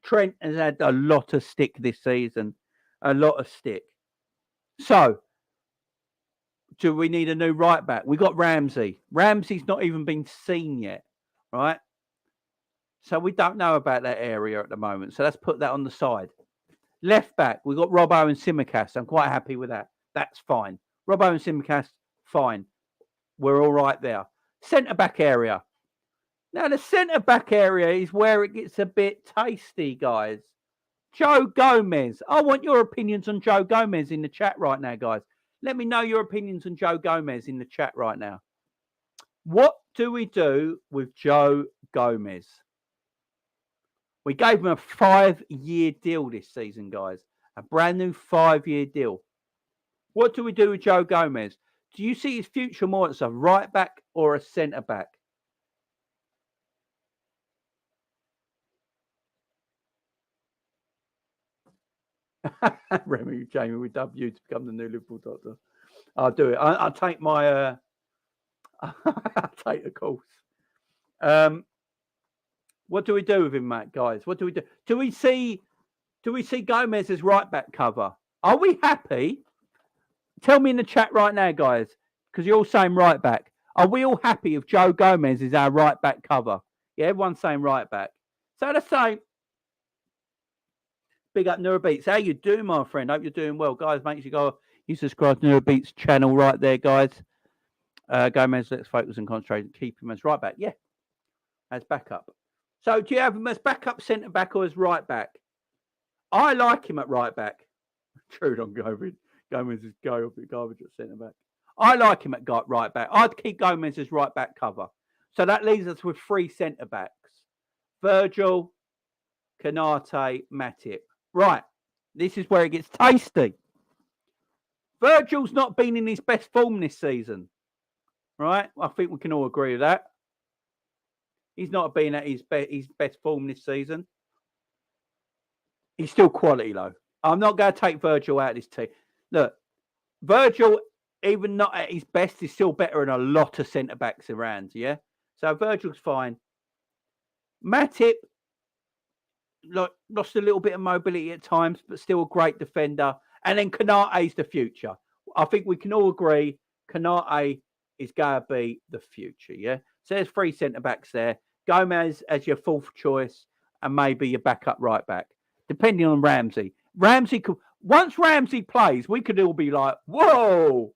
Trent has had a lot of stick this season. A lot of stick. So, do we need a new right back? We got Ramsey. Ramsey's not even been seen yet, right? So we don't know about that area at the moment. So let's put that on the side. Left back, we got Robbo and Tsimikas. I'm quite happy with that. That's fine. Robbo and Tsimikas, fine. We're all right there. Centre back area. Now the centre back area is where it gets a bit tasty, guys. Joe Gomez. I want your opinions on Joe Gomez in the chat right now, guys. Let me know your opinions on Joe Gomez in the chat right now. What do we do with Joe Gomez? We gave him a 5-year deal this season, guys. A brand new 5-year deal. What do we do with Joe Gomez? Do you see his future more as a right back or a centre back? Remy, Jamie, we dub you to become the new Liverpool doctor. I'll do it. I'll take my I'll take the course. What do we do with him, Matt, guys? What do we do? Do we see Gomez as right back cover? Are we happy? Tell me in the chat right now, guys, because you're all saying right back. Are we all happy if Joe Gomez is our right back cover? Yeah, everyone's saying right back. So the same. Big up Neurobeats. How you doing, my friend? Hope you're doing well. Guys, make sure you subscribe to Neurobeats channel right there, guys. Gomez, let's focus and concentrate and keep him as right back. Yeah, as backup. So do you have him as backup centre back or as right back? I like him at right back. True on Gomez is garbage at centre back. I like him at right back. I'd keep Gomez as right back cover. So that leaves us with 3 centre backs. Virgil, Konate, Matip. Right. This is where it gets tasty. Virgil's not been in his best form this season. Right? I think we can all agree with that. He's not been at his best form this season. He's still quality, though. I'm not going to take Virgil out of this team. Look, Virgil, even not at his best, is still better than a lot of centre-backs around, yeah? So Virgil's fine. Matip, lost a little bit of mobility at times, but still a great defender. And then Konate's the future. I think we can all agree Konate is going to be the future, yeah? So there's 3 centre-backs there. Gomez as your 4th choice and maybe your backup right back, depending on Ramsey. Once Ramsey plays, we could all be like, whoa,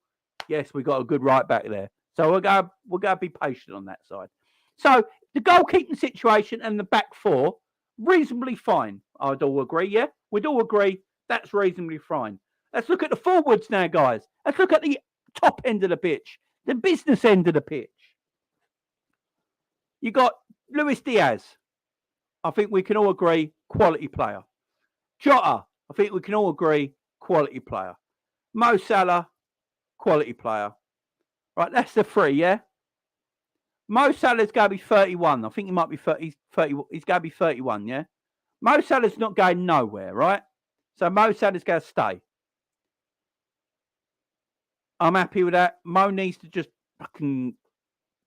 yes, we got a good right back there. So we're going to be patient on that side. So the goalkeeping situation and the back 4, reasonably fine. I'd all agree, yeah? We'd all agree that's reasonably fine. Let's look at the forwards now, guys. Let's look at the top end of the pitch, the business end of the pitch. You got Luis Diaz. I think we can all agree, quality player. Jota, I think we can all agree, quality player. Mo Salah, quality player. Right, that's the 3, yeah? Mo Salah's going to be 31. I think he might be 30. He's going to be 31, yeah? Mo Salah's not going nowhere, right? So Mo Salah's going to stay. I'm happy with that. Mo needs to just fucking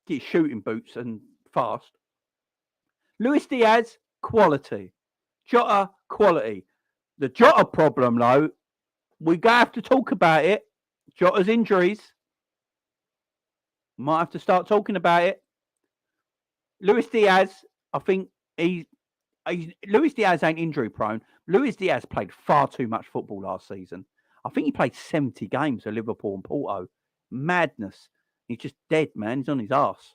get shooting boots and fast. Luis Diaz, quality. Jota, quality. The Jota problem, though, we're going to have to talk about it. Jota's injuries. Might have to start talking about it. Luis Diaz, I think Luis Diaz ain't injury prone. Luis Diaz played far too much football last season. I think he played 70 games for Liverpool and Porto. Madness. He's just dead, man. He's on his arse.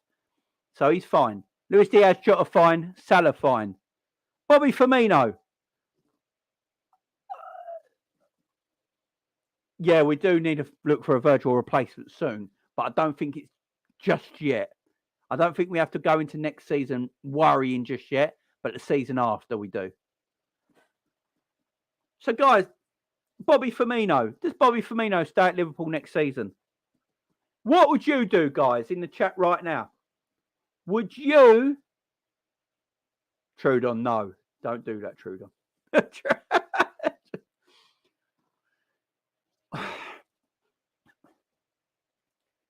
So he's fine. Luis Diaz, Jota fine. Salah fine. Bobby Firmino. Yeah, we do need to look for a Virgil replacement soon, but I don't think it's just yet. I don't think we have to go into next season worrying just yet, but the season after we do. So, guys, Bobby Firmino. Does Bobby Firmino stay at Liverpool next season? What would you do, guys, in the chat right now? Would you... Trudon, no. Don't do that, Trudon.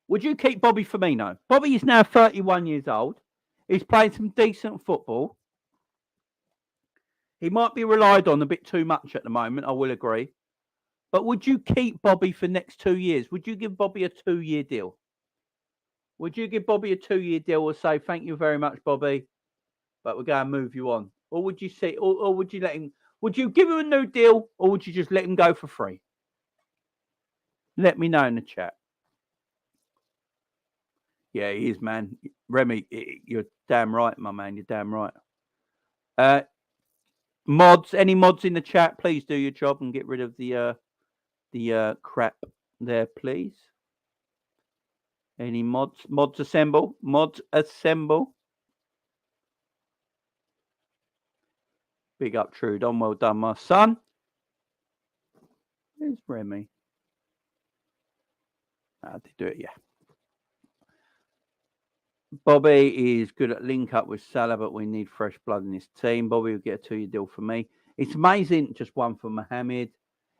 Would you keep Bobby Firmino? Bobby is now 31 years old. He's playing some decent football. He might be relied on a bit too much at the moment, I will agree. But would you keep Bobby for next 2 years? Would you give Bobby a 2-year deal? Would you give Bobby a 2-year deal or say, thank you very much, Bobby, but we're going to move you on? Or would you say, or would you let him, would you give him a new deal or would you just let him go for free? Let me know in the chat. Yeah, he is, man. Remy, you're damn right, my man. You're damn right. Mods, any mods in the chat, please do your job and get rid of the crap there, please. Any mods? Mods assemble. Mods assemble. Big up, Trudon. Well done, my son. Where's Remy? How did he do it? Yeah. Bobby is good at link up with Salah, but we need fresh blood in this team. Bobby will get a 2-year deal for me. It's amazing. Just one for Mohammed.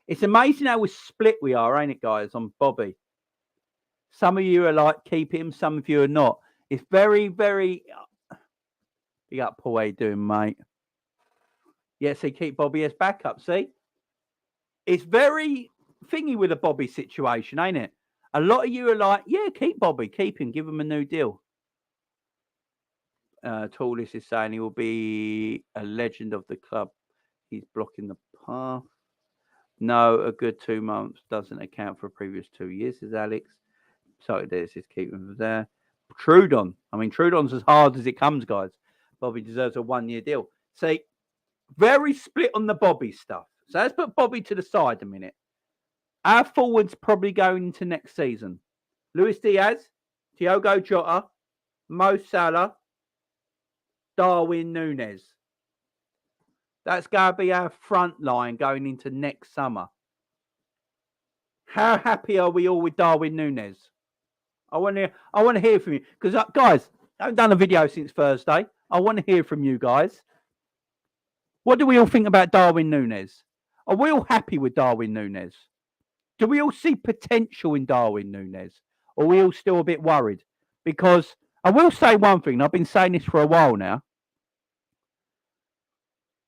It's amazing how split we are, ain't it, guys, on Bobby? Some of you are like, keep him. Some of you are not. It's very, very... Big up, Paul. How you doing, mate? Yes, they keep Bobby as backup, see? It's very thingy with a Bobby situation, ain't it? A lot of you are like, yeah, keep Bobby. Keep him. Give him a new deal. Tallest is saying he will be a legend of the club. He's blocking the path. No, a good 2 months doesn't account for previous 2 years, says Alex. So this is keep him there. Trudon. I mean, Trudon's as hard as it comes, guys. Bobby deserves a 1-year deal. See, very split on the Bobby stuff. So let's put Bobby to the side a minute. Our forwards probably going into next season. Luis Diaz, Diogo Jota, Mo Salah, Darwin Nunez. That's going to be our front line going into next summer. How happy are we all with Darwin Nunez? I want to hear from you. Because, guys, I haven't done a video since Thursday. I want to hear from you guys. What do we all think about Darwin Nunez? Are we all happy with Darwin Nunez? Do we all see potential in Darwin Nunez? Or are we all still a bit worried? Because I will say one thing. I've been saying this for a while now.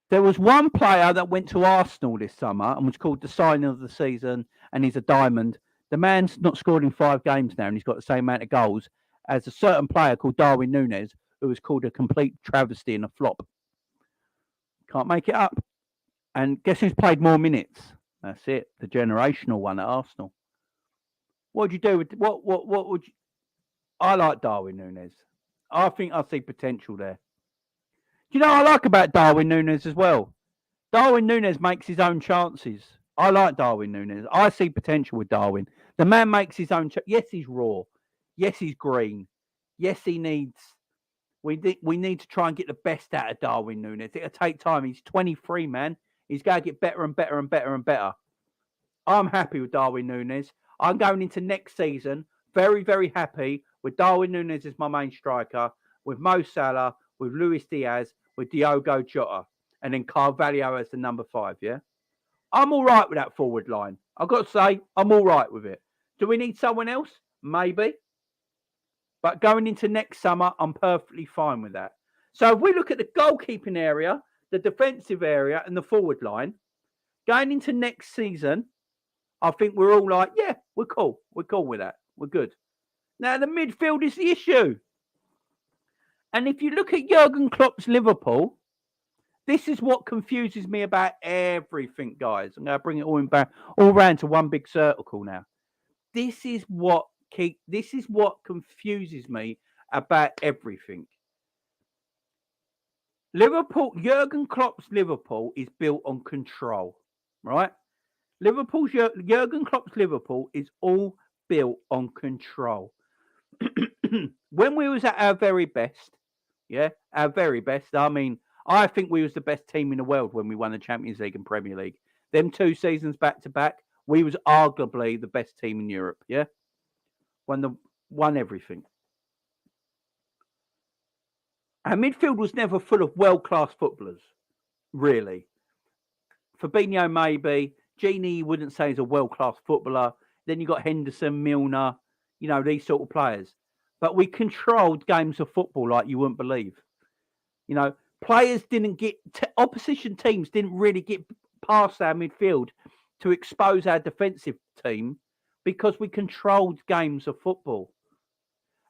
There was one player that went to Arsenal this summer and was called the signing of the season, and he's a diamond. The man's not scored in 5 games now, and he's got the same amount of goals as a certain player called Darwin Nunez, who was called a complete travesty and a flop. Can't make it up. And guess who's played more minutes? That's it. The generational one at Arsenal. What would you do with what would you? I like Darwin Nunez. I think I see potential there. Do you know what I like about Darwin Nunez as well? Darwin Nunez makes his own chances. I like Darwin Nunez. I see potential with Darwin. The man makes his own. Yes, he's raw. Yes, he's green. Yes, he needs. We need to try and get the best out of Darwin Nunez. It'll take time. He's 23, man. He's going to get better and better and better and better. I'm happy with Darwin Nunez. I'm going into next season very, very happy with Darwin Nunez as my main striker, with Mo Salah, with Luis Diaz, with Diogo Jota, and then Carvalho as the number 5, yeah? I'm all right with that forward line. I've got to say, I'm all right with it. Do we need someone else? Maybe. But going into next summer, I'm perfectly fine with that. So if we look at the goalkeeping area, the defensive area, and the forward line, going into next season, I think we're all like, yeah, we're cool. We're cool with that. We're good. Now, the midfield is the issue. And if you look at Jurgen Klopp's Liverpool, this is what confuses me about everything, guys. I'm going to bring it all around to one big circle now. This is what confuses me about everything. Jurgen Klopp's Liverpool is built on control, right? Jurgen Klopp's Liverpool is all built on control. When we was at our very best, our very best, I mean, I think we was the best team in the world when we won the Champions League and Premier League. Them 2 seasons back to back, we was arguably the best team in Europe, yeah? Won everything. Our midfield was never full of world-class footballers, really. Fabinho, maybe. Gini, you wouldn't say is a world-class footballer. Then you got Henderson, Milner, these sort of players. But we controlled games of football like you wouldn't believe. players didn't get, opposition teams didn't really get past our midfield to expose our defensive team because we controlled games of football.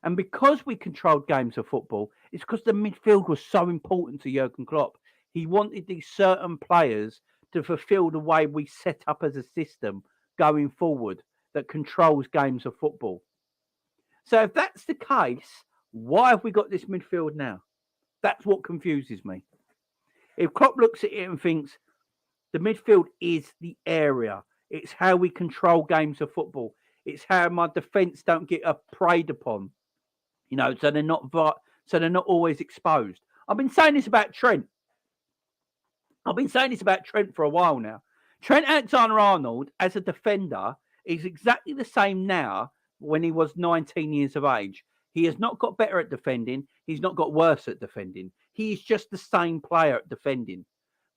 And because we controlled games of football, it's because the midfield was so important to Jurgen Klopp. He wanted these certain players to fulfill the way we set up as a system going forward that controls games of football. So if that's the case, why have we got this midfield now? That's what confuses me. If Klopp looks at it and thinks the midfield is the area, it's how we control games of football, it's how my defence don't get preyed upon, you know, so they're not always exposed. I've been saying this about Trent. For a while now. Trent Alexander-Arnold, as a defender, is exactly the same now when he was 19 years of age. He has not got better at defending. He's not got worse at defending. He's just the same player at defending.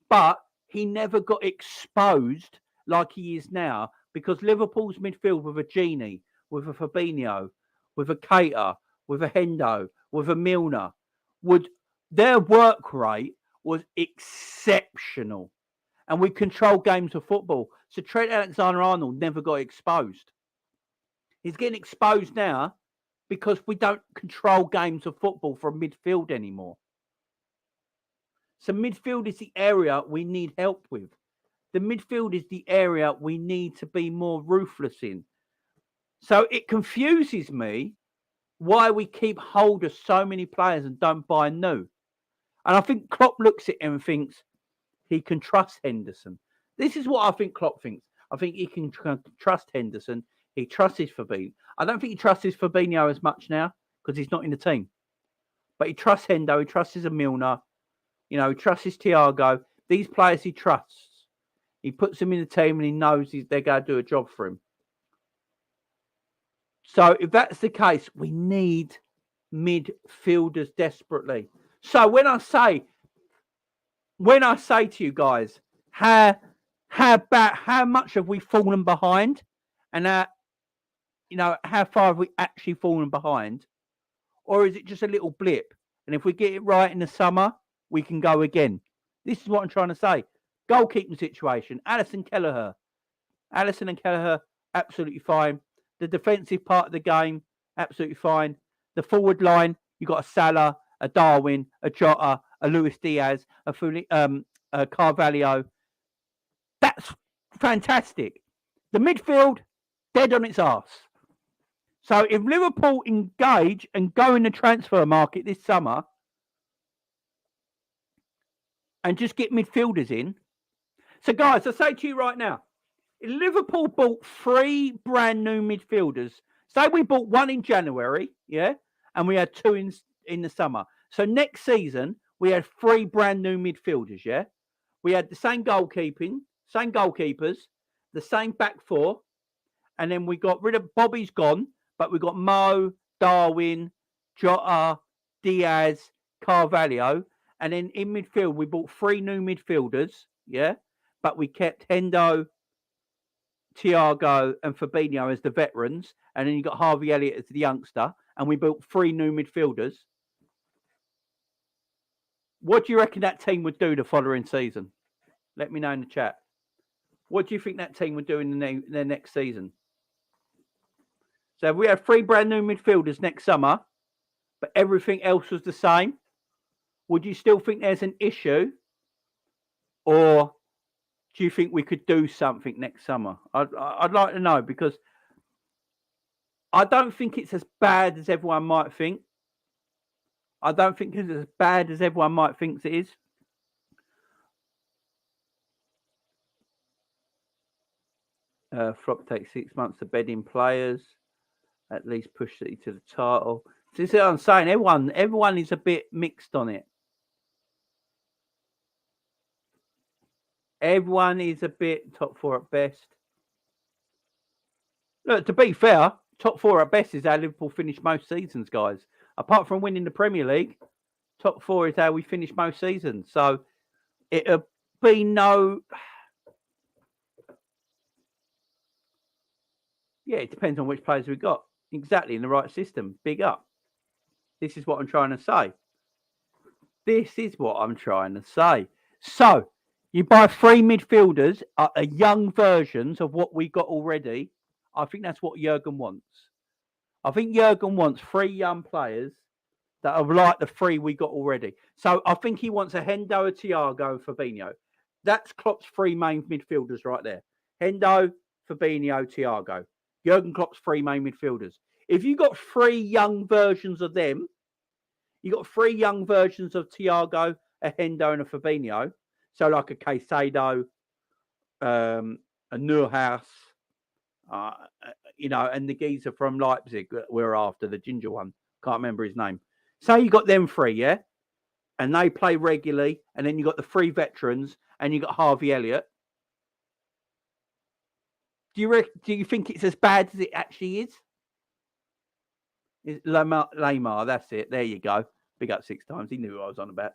But he never got exposed like he is now because Liverpool's midfield with a Genie, with a Fabinho, with a Keita, with a Hendo, with a Milner, their work rate was exceptional. And we control games of football. So Trent Alexander-Arnold never got exposed. He's getting exposed now because we don't control games of football from midfield anymore. So midfield is the area we need help with. The midfield is the area we need to be more ruthless in. So it confuses me why we keep hold of so many players and don't buy new. And I think Klopp looks at him and thinks he can trust Henderson. This is what I think Klopp thinks. I think he can trust Henderson. He trusts his Fabinho. I don't think he trusts his Fabinho as much now because he's not in the team. But he trusts Hendo. He trusts his Milner. You know, he trusts his Thiago. These players he trusts. He puts them in the team and he knows they're going to do a job for him. So if that's the case, we need midfielders desperately. So when I say to you guys, how much have we fallen behind, and how far have we actually fallen behind, or is it just a little blip? And if we get it right in the summer, we can go again. This is what I'm trying to say. Goalkeeping situation: Alisson and Kelleher, absolutely fine. The defensive part of the game, absolutely fine. The forward line, you got a Salah, a Darwin, a Jota, a Luis Diaz, a Carvalho. That's fantastic. The midfield, dead on its arse. So if Liverpool engage and go in the transfer market this summer and just get midfielders in. So guys, I say to you right now, if Liverpool bought 3 brand new midfielders, say we bought 1 in January, yeah, and we had 2 in the summer. So next season, we had 3 brand new midfielders, yeah? We had the same goalkeepers, the same back 4, and then we got rid of Bobby's gone, but we got Mo, Darwin, Jota, Diaz, Carvalho, and then in midfield, we bought 3 new midfielders, yeah? But we kept Hendo, Thiago and Fabinho as the veterans, and then you got Harvey Elliott as the youngster, and we built 3 new midfielders. What do you reckon that team would do the following season? Let me know in the chat. What do you think that team would do in the next season? So if we have 3 brand new midfielders next summer, but everything else was the same, would you still think there's an issue? Or do you think we could do something next summer? I'd like to know, because I don't think it's as bad as everyone might think. I don't think it's as bad as everyone might think it is. Flop takes 6 months to bed in players. At least push City to the title. So this is what I'm saying. Everyone is a bit mixed on it. Everyone is a bit top 4 at best. Look, to be fair, top 4 at best is how Liverpool finish most seasons, guys. Apart from winning the Premier League, top 4 is how we finish most seasons. So it'll be no... Yeah, it depends on which players we've got. Exactly, in the right system. Big up. This is what I'm trying to say. This is what I'm trying to say. So you buy 3 midfielders, young versions of what we got already. I think that's what Jurgen wants. I think Jurgen wants 3 young players that are like the 3 we got already. So I think he wants a Hendo, a Thiago, and Fabinho. That's Klopp's 3 main midfielders right there. Hendo, Fabinho, Thiago. Jurgen Klopp's 3 main midfielders. If you got 3 young versions of them, you got 3 young versions of Thiago, a Hendo, and a Fabinho. So like a Caicedo, a Neuhaus, and the geezer from Leipzig that we're after, the ginger one. Can't remember his name. Say you got them 3, yeah? And they play regularly, and then you got the 3 veterans, and you got Harvey Elliott. Do you think it's as bad as it actually is? Lamar, that's it. There you go. Big up 6 times. He knew who I was on about.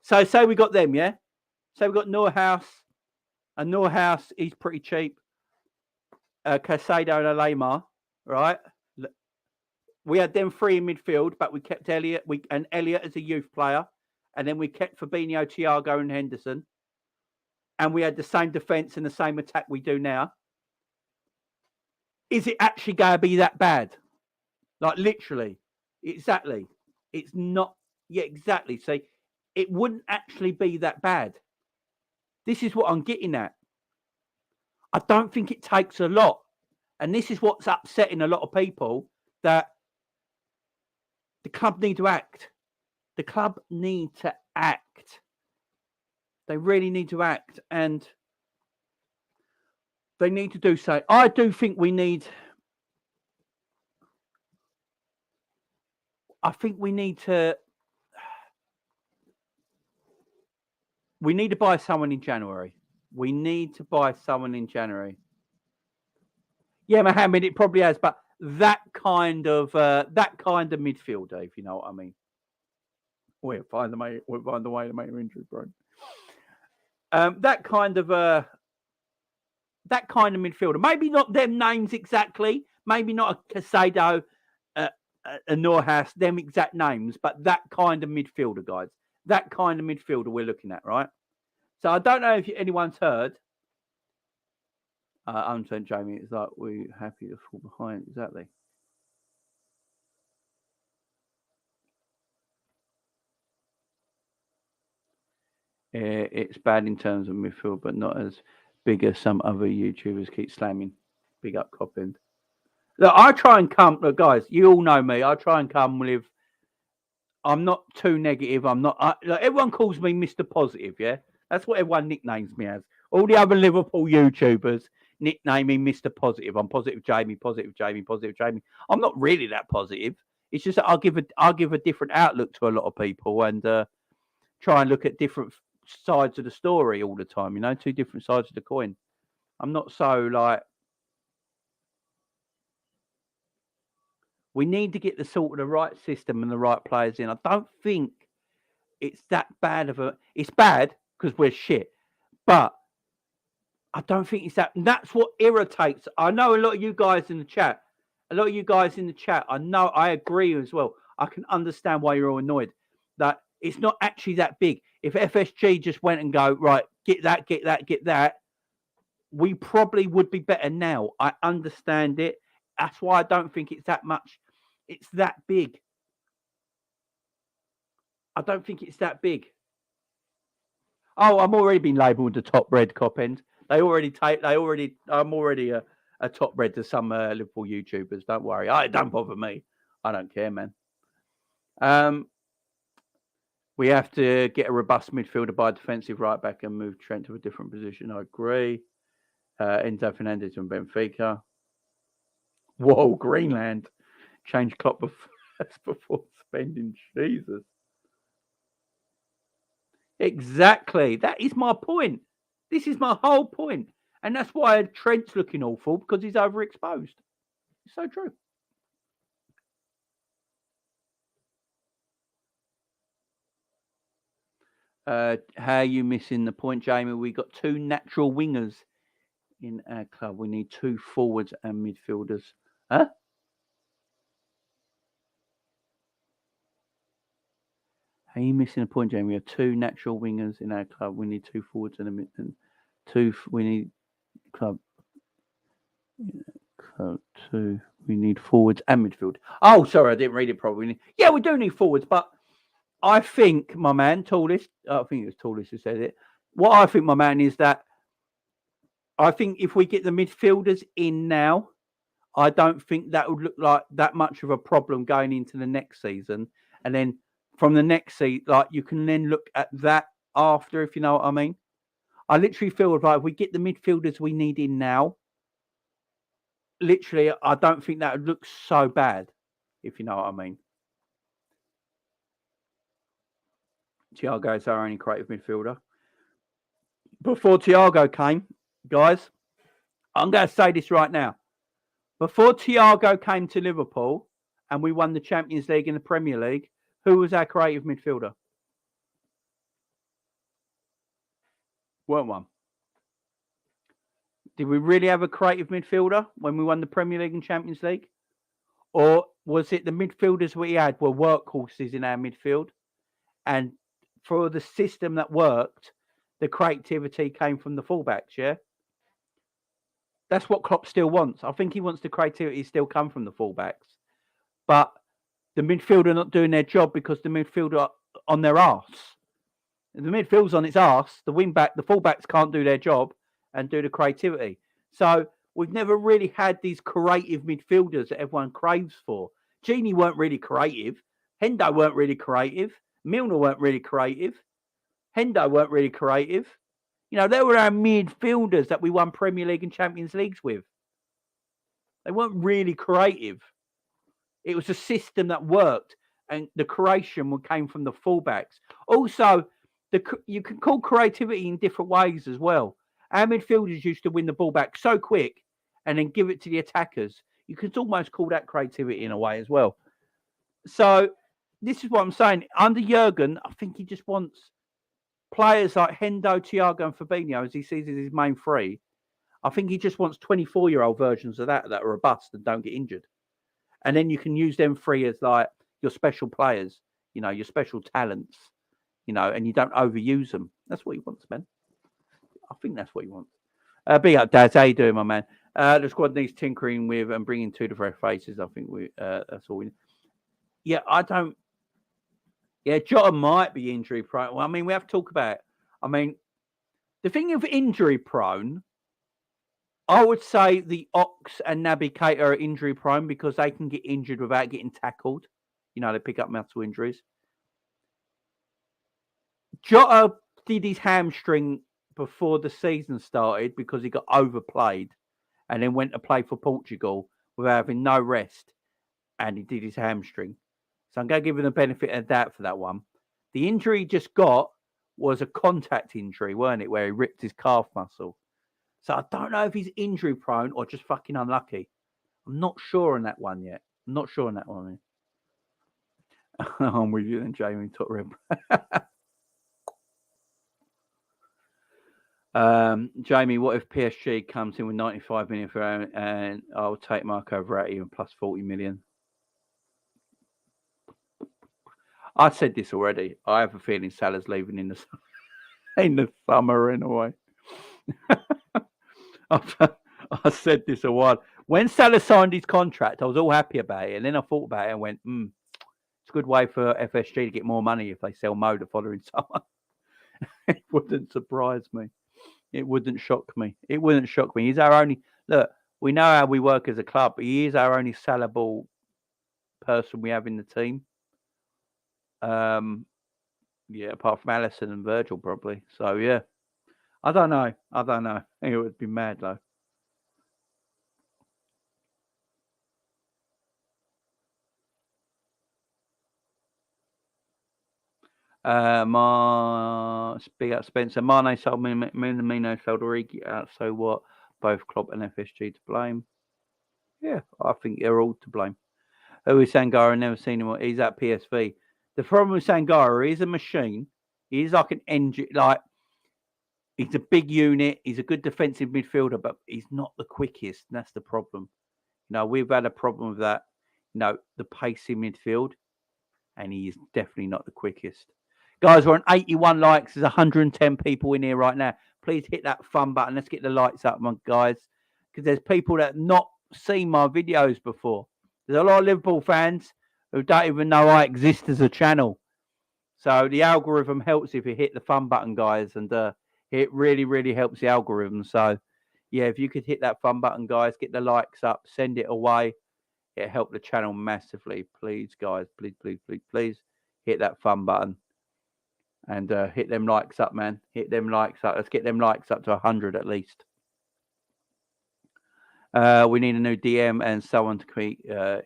So say we got them, yeah? So we got Neuhaus. And Neuhaus, he's pretty cheap. Caicedo and Lamar, right? We had them 3 in midfield, but we kept Elliott. And Elliott as a youth player. And then we kept Fabinho, Thiago, and Henderson. And we had the same defence and the same attack we do now. Is it actually going to be that bad? Like, literally. Exactly. It's not. Yeah, exactly. See, it wouldn't actually be that bad. This is what I'm getting at. I don't think it takes a lot. And this is what's upsetting a lot of people, that the club need to act. The club need to act. They really need to act. And they need to do so. I do think we need... I think we need to buy someone in January. We need to buy someone in January. Yeah, Mohammed, it probably has, but that kind of midfielder, if you know what I mean. We'll find the way to make your injury, bro. That kind of midfielder. Maybe not them names exactly. Maybe not a Caicedo, a Neuhaus, them exact names, but that kind of midfielder, guys. That kind of midfielder we're looking at, right? So I don't know if anyone's heard. I'm saying, Jamie, it's like we're happy to fall behind. Exactly. It's bad in terms of midfield, but not as big as some other YouTubers keep slamming. Big up Coppend. Look, I try and come, look, guys, you all know me. I try and come with, I'm not too negative. I'm not, like, everyone calls me Mr. Positive, yeah? That's what everyone nicknames me as. All the other Liverpool YouTubers nickname me Mr. Positive. I'm positive Jamie, positive Jamie, positive Jamie. I'm not really that positive. It's just that I'll give a different outlook to a lot of people and try and look at different sides of the story all the time, you know, 2 different sides of the coin. I'm not so like, we need to get the right system and the right players in. I don't think it's that bad it's bad because we're shit, but I don't think it's that. And that's what irritates. I know a lot of you guys in the chat. I know, I agree as well. I can understand why you're all annoyed that it's not actually that big. If FSG just went and go, right, get that, we probably would be better now. I understand it. That's why I don't think it's that much. It's that big. I don't think it's that big. Oh, I'm already been labelled the top red cop end. I'm already a top red to some Liverpool YouTubers. Don't worry. It don't bother me. I don't care, man. We have to get a robust midfielder by a defensive right back and move Trent to a different position. I agree. Enzo Fernandez from Benfica. Whoa, Greenland. Change Klopp before spending. Jesus. Exactly. That is my point. This is my whole point. And that's why Trent's looking awful, because he's overexposed. It's so true. How are you missing the point, Jamie? We got 2 natural wingers in our club. We need 2 forwards and midfielders. Huh? Are you missing a point, Jamie? We have 2 natural wingers in our club. We need 2 forwards and a mid. And 2. We need club. Club 2. We need forwards and midfield. Oh, sorry, I didn't read it properly. Yeah, we do need forwards, but I think my man, Tallest. I think it was Tallest who said it. What I think, my man, is that I think if we get the midfielders in now, I don't think that would look like that much of a problem going into the next season. And then from the next season, like you can then look at that after, if you know what I mean. I literally feel like if we get the midfielders we need in now, literally, I don't think that would look so bad, if you know what I mean. Thiago is our only creative midfielder. Before Thiago came, guys, I'm going to say this right now. Before Thiago came to Liverpool and we won the Champions League and the Premier League, who was our creative midfielder? Weren't one. Did we really have a creative midfielder when we won the Premier League and Champions League? Or was it the midfielders we had were workhorses in our midfield? And for the system that worked, the creativity came from the fullbacks, yeah? That's what Klopp still wants. I think he wants the creativity still come from the fullbacks. But the midfield are not doing their job because the midfield are on their arse. The midfield's on its arse. The fullbacks can't do their job and do the creativity. So we've never really had these creative midfielders that everyone craves for. Gini weren't really creative. Hendo weren't really creative. Milner weren't really creative. Hendo weren't really creative. You know, they were our midfielders that we won Premier League and Champions Leagues with. They weren't really creative. It was a system that worked, and the creation came from the fullbacks. Also, you can call creativity in different ways as well. Our midfielders used to win the ball back so quick and then give it to the attackers. You could almost call that creativity in a way as well. So this is what I'm saying. Under Jurgen, I think he just wants players like Hendo, Thiago and Fabinho, as he sees as his main 3. I think he just wants 24-year-old versions of that are robust and don't get injured. And then you can use them 3 as like your special players, you know, your special talents, you know, and you don't overuse them. That's what he wants, man. I think that's what he wants. Big up, Daz. How you doing, my man? The squad needs tinkering with and bringing 2 fresh faces. I think that's all we need. Yeah, I don't. Yeah, Jota might be injury prone. Well, I mean, we have to talk about it. I mean, the thing of injury prone, I would say the Ox and Naby Keita are injury prone because they can get injured without getting tackled. You know, they pick up muscle injuries. Jota did his hamstring before the season started because he got overplayed and then went to play for Portugal without having no rest, and he did his hamstring. So I'm going to give him the benefit of that for that one. The injury he just got was a contact injury, weren't it, where he ripped his calf muscle. So I don't know if he's injury prone or just fucking unlucky. I'm not sure on that one yet. I'm not sure on that one. I'm with you then, Jamie. Tottenham. Jamie, what if PSG comes in with 95 million for him and I'll take Marco Verratti and plus 40 million? I said this already. I have a feeling Salah's leaving in the summer anyway. I said this a while. When Salah signed his contract, I was all happy about it. And then I thought about it and went, it's a good way for FSG to get more money if they sell Mo the following summer. It wouldn't surprise me. It wouldn't shock me. It wouldn't shock me. He's our only... Look, we know how we work as a club, but he is our only sellable person we have in the team. Yeah, apart from Alisson and Virgil, probably. So, yeah. I don't know. It would be mad, though. Big up Spencer. Mane sold Mino sold Origi out. So what? Both Klopp and FSG to blame. Yeah, I think they're all to blame. Who is Sangara? Never seen him. He's at PSV. The problem with Sangara, he's a machine. He's like an engine. Like, he's a big unit. He's a good defensive midfielder, but he's not the quickest. And that's the problem. You know, we've had a problem with that. You know, the pacey midfield, and he is definitely not the quickest. Guys, we're on 81 likes. There's 110 people in here right now. Please hit that fun button. Let's get the lights up, my guys, because there's people that have not seen my videos before. There's a lot of Liverpool fans who don't even know I exist as a channel. So the algorithm helps if you hit the fun button, guys, and it really, really helps the algorithm. So, yeah, if you could hit that fun button, guys, get the likes up, send it away. It helped the channel massively. Please, guys, please hit that fun button and hit them likes up, man. Hit them likes up. Let's get them likes up to 100 at least. We need a new DM and someone to create Thiago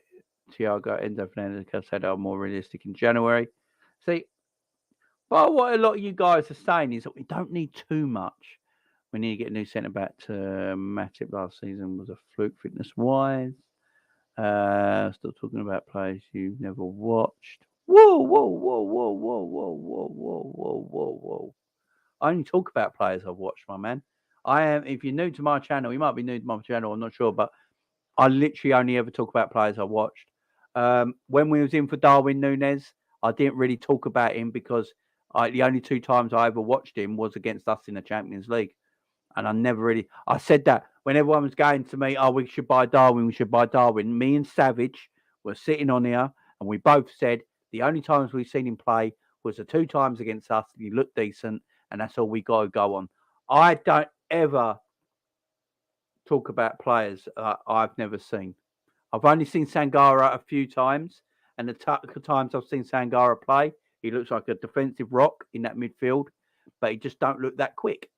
Enzo Fernandez said are more realistic in January. See, but what a lot of you guys are saying is that we don't need too much. We need to get a new centre back to Matip last season was a fluke fitness wise. Still talking about players you've never watched. Whoa. I only talk about players I've watched, my man. If you're new to my channel, you might be new to my channel, I'm not sure, but I literally only ever talk about players I watched. When we was in for Darwin Nunez, I didn't really talk about him because the only 2 times I ever watched him was against us in the Champions League. And I said that when everyone was going to me, oh, we should buy Darwin. Me and Savage were sitting on here and we both said the only times we've seen him play was the 2 times against us. He looked decent and that's all we got to go on. I don't ever talk about players I've never seen. I've only seen Sangara a few times, and the times I've seen Sangara play, he looks like a defensive rock in that midfield, but he just don't look that quick.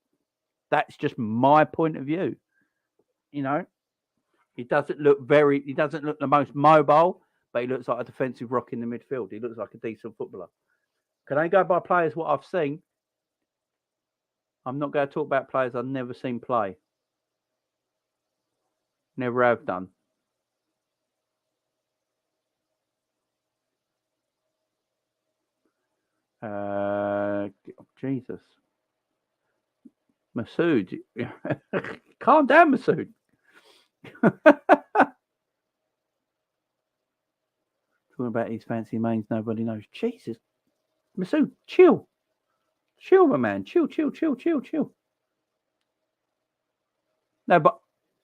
That's just my point of view. You know, he doesn't look the most mobile, but he looks like a defensive rock in the midfield. He looks like a decent footballer. Can I go by players what I've seen? I'm not going to talk about players I've never seen play. Never have done. Jesus. Masood. Calm down, Masood. Talking about these fancy mains nobody knows. Jesus. Masood, chill. Chill, my man. Chill. No, but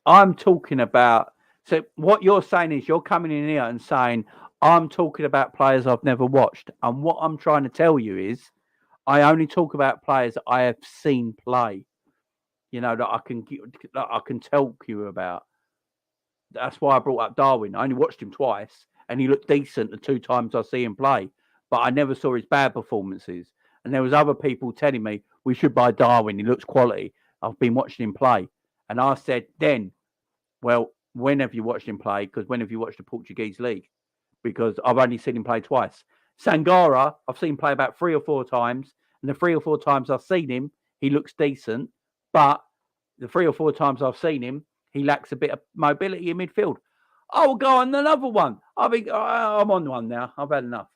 I'm talking about... So what you're saying is you're coming in here and saying, I'm talking about players I've never watched. And what I'm trying to tell you is I only talk about players that I have seen play. You know, that I can tell you about. That's why I brought up Darwin. I only watched him twice, and he looked decent the 2 times I see him play. But I never saw his bad performances. And there was other people telling me we should buy Darwin. He looks quality. I've been watching him play, and I said then, well, when have you watched him play? Because when have you watched the Portuguese league? Because I've only seen him play twice. Sangara, I've seen him play about 3 or 4 times, and the 3 or 4 times I've seen him, he looks decent. But the 3 or 4 times I've seen him, he lacks a bit of mobility in midfield. Oh, we'll go on another one. I'm on one now. I've had enough.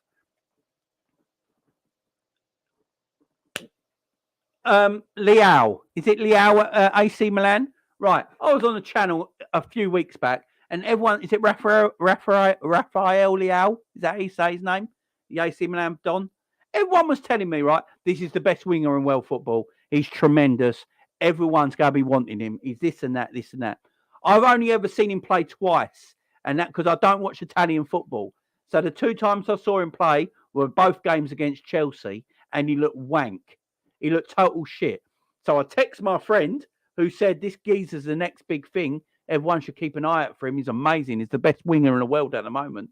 Leao. Is it Leao at AC Milan? Right. I was on the channel a few weeks back, and everyone, is it Rafael Leao? Is that how you say his name? The AC Milan Don? Everyone was telling me, right, this is the best winger in world football. He's tremendous. Everyone's going to be wanting him. He's this and that. I've only ever seen him play twice, and that because I don't watch Italian football. So the 2 times I saw him play were both games against Chelsea, and he looked wank. He looked total shit. So I text my friend who said this geezer's the next big thing. Everyone should keep an eye out for him. He's amazing. He's the best winger in the world at the moment.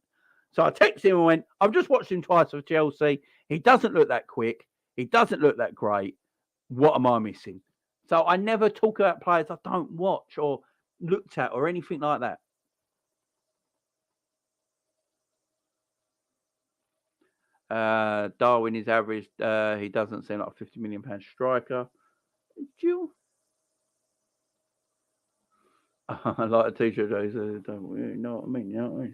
So I texted him and went, I've just watched him twice for Chelsea. He doesn't look that quick. He doesn't look that great. What am I missing? So I never talk about players I don't watch or looked at or anything like that. Darwin is average. He doesn't seem like a £50 million striker. You? I like a t-shirt. Don't really know what I mean. You know what I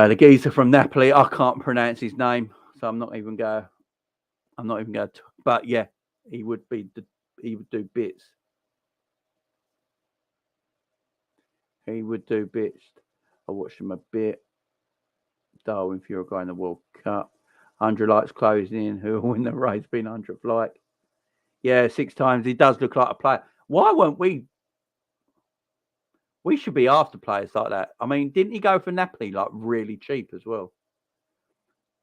mean? The geezer from Napoli. I can't pronounce his name, so I'm not even going. But yeah, he would do bits. He would do bits. I watched him a bit. Darwin for Uruguay in the World Cup. 100 likes closing in. Who will win the race? Being 100th like. Yeah, 6 times. He does look like a player. Why won't we? We should be after players like that. I mean, didn't he go for Napoli like really cheap as well?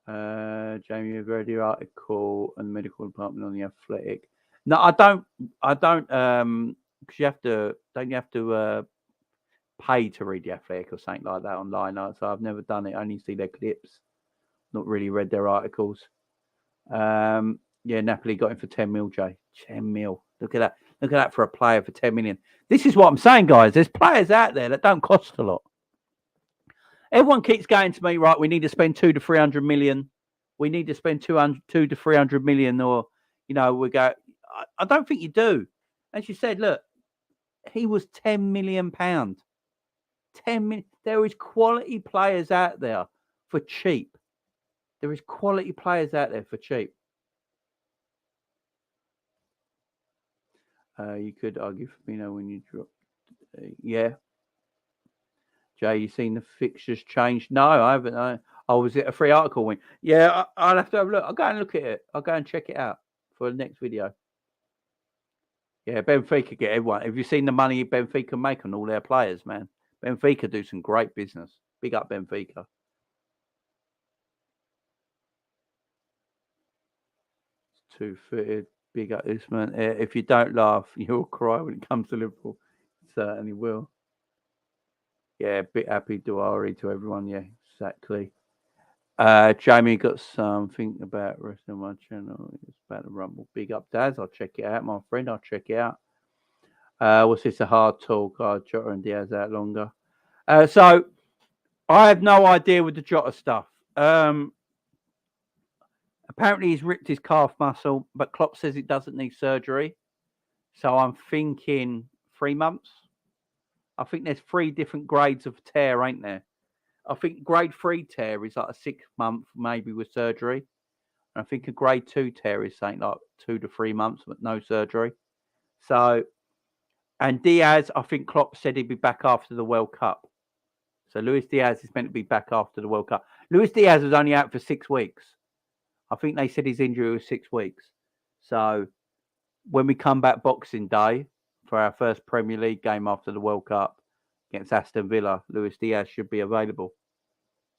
Jamie, you've read your article and the medical department on the Athletic. No, I don't. Because you have to. Don't you have to pay to read the Athletic or something like that online? So I've never done it. I only see their clips. Not really read their articles. Yeah, Napoli got him for 10 mil, Jay. 10 mil. Look at that. Look at that for a player for 10 million. This is what I'm saying, guys. There's players out there that don't cost a lot. Everyone keeps going to me, right, we need to spend 200 to 300 million. We need to spend 200 to 300 million, or, we go. I don't think you do. As you said, look, he was £10 million. 10 million. There is quality players out there for cheap. There is quality players out there for cheap. You could argue Fabinho when you drop. Yeah. Jay, you seen the fixtures change? No, I haven't. Was it a free article win? Yeah, I'll have to have a look. I'll go and look at it. I'll go and check it out for the next video. Yeah, Benfica get everyone. Have you seen the money Benfica make on all their players, man? Benfica do some great business. Big up Benfica. It's two-footed. Big up this man. If you don't laugh, you'll cry when it comes to Liverpool. Certainly will. Yeah, bit happy Duari to everyone. Yeah, exactly. Jamie got something about rest of my channel. It's about the Rumble. Big up, Daz. I'll check it out, my friend. I'll check it out. What's this? A hard talk? Jota and Diaz out longer. So I have no idea with the Jota stuff. Apparently he's ripped his calf muscle, but Klopp says it doesn't need surgery. So I'm thinking 3 months. I think there's 3 different grades of tear, ain't there? I think grade 3 tear is like a 6 month, maybe with surgery. And I think a grade 2 tear is something like 2 to 3 months, but no surgery. So, and Diaz, I think Klopp said he'd be back after the World Cup. So Luis Diaz is meant to be back after the World Cup. Luis Diaz was only out for 6 weeks. I think they said his injury was 6 weeks. So when we come back Boxing Day for our first Premier League game after the World Cup against Aston Villa, Luis Diaz should be available.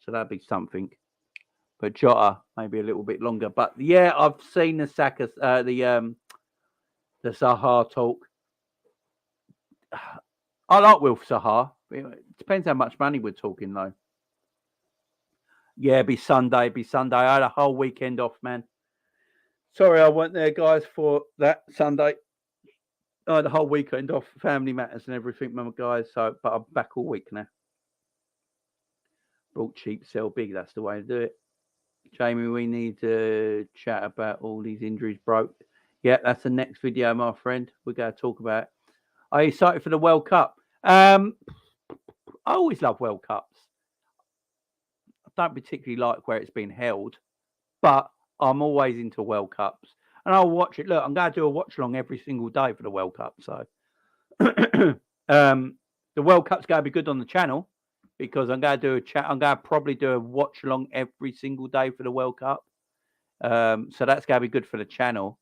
So that'd be something. But Jota maybe a little bit longer. But yeah, I've seen the Saka, the Zaha talk. I like Wilf Zaha. It depends how much money we're talking, though. Yeah, it'd be Sunday. I had a whole weekend off, man. Sorry, I weren't there, guys, for that Sunday. I had a whole weekend off, family matters and everything, my guys. So, but I'm back all week now. Brought cheap, sell big. That's the way to do it. Jamie, we need to chat about all these injuries broke. Yeah, that's the next video, my friend. We're going to talk about it. Are you excited for the World Cup? I always love World Cups. I don't particularly like where it's been held, but I'm always into World Cups. And I'll watch it. Look, I'm going to do a watch along every single day for the World Cup. So the World Cup's going to be good on the channel because I'm going to do a chat. I'm going to probably do a watch along every single day for the World Cup. So that's going to be good for the channel.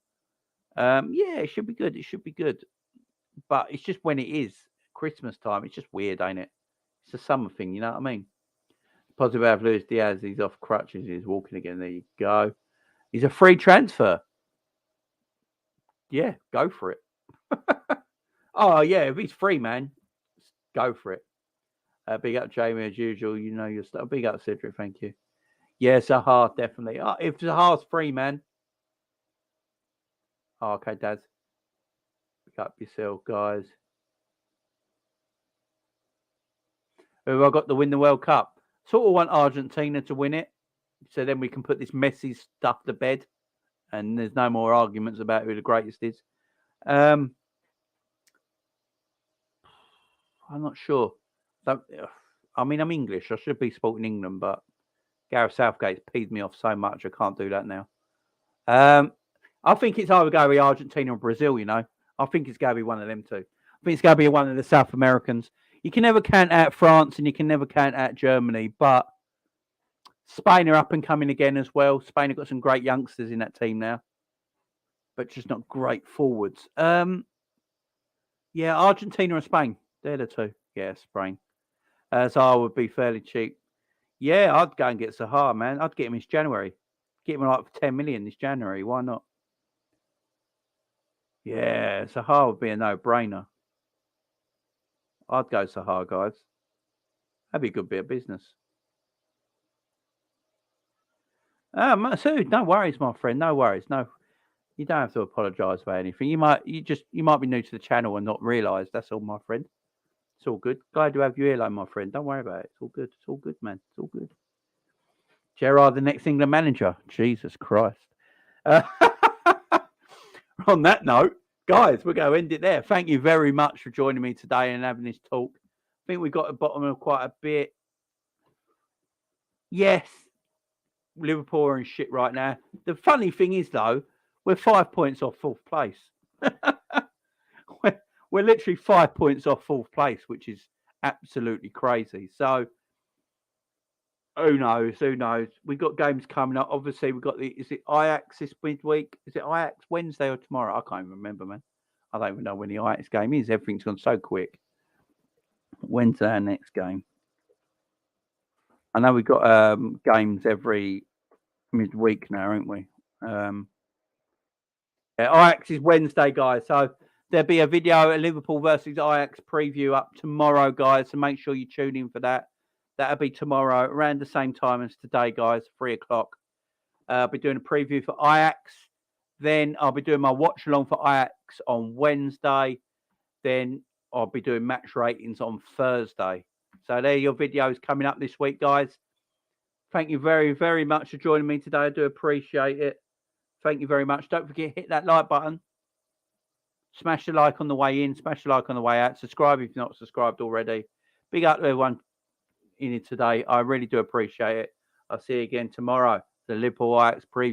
Yeah, it should be good. It should be good. But it's just when it is Christmas time. It's just weird, ain't it? It's a summer thing. You know what I mean? Positive out of Luis Diaz. He's off crutches. He's walking again. There you go. He's a free transfer. Yeah, go for it. Oh, yeah, if he's free, man, go for it. Big up Jamie as usual. You know your stuff. Big up Cedric. Thank you. Yeah, Zaha, definitely. If Zaha's free, man. Oh, okay, Daz. Pick up yourself, guys. Who have I got to win the World Cup? Sort of want Argentina to win it. So then we can put this messy stuff to bed. And there's no more arguments about who the greatest is. I'm not sure. I mean, I'm English. I should be supporting England, but Gareth Southgate's peed me off so much. I can't do that now. I think it's either going to be Argentina or Brazil, you know. I think it's going to be one of them two. I think it's going to be one of the South Americans. You can never count out France and you can never count out Germany, but Spain are up and coming again as well. Spain have got some great youngsters in that team now, but just not great forwards. Yeah, Argentina and Spain. They're the two. Yeah, Spain. Zaha would be fairly cheap. Yeah, I'd go and get Zaha, man. I'd get him this January. Get him like for 10 million this January. Why not? Yeah, Zaha would be a no-brainer. I'd go Zaha, guys. That'd be a good bit of business. Masood, no worries, my friend. No worries. No, you don't have to apologise about anything. You might be new to the channel and not realise. That's all, my friend. It's all good. Glad to have you here, like, my friend. Don't worry about it. It's all good. It's all good, man. It's all good. Gerrard, the next England manager. Jesus Christ. On that note, guys, we're going to end it there. Thank you very much for joining me today and having this talk. I think we got to the bottom of quite a bit. Yes, Liverpool are in shit right now. The funny thing is, though, we're 5 points off fourth place. We're literally 5 points off fourth place, which is absolutely crazy. So, who knows? Who knows? We've got games coming up. Obviously, we've got is it Ajax this midweek? Is it Ajax Wednesday or tomorrow? I can't even remember, man. I don't even know when the Ajax game is. Everything's gone so quick. When's our next game? I know we've got games every midweek now, aren't we? Ajax is Wednesday, guys. So there'll be a video, a Liverpool versus Ajax preview up tomorrow, guys. So make sure you tune in for that. That'll be tomorrow around the same time as today, guys, 3 o'clock. I'll be doing a preview for Ajax. Then I'll be doing my watch along for Ajax on Wednesday. Then I'll be doing match ratings on Thursday. So there are your videos coming up this week, guys. Thank you very, very much for joining me today. I do appreciate it. Thank you very much. Don't forget, hit that like button. Smash the like on the way in. Smash the like on the way out. Subscribe if you're not subscribed already. Big up to everyone in it today. I really do appreciate it. I'll see you again tomorrow. The Liverpool Ajax preview.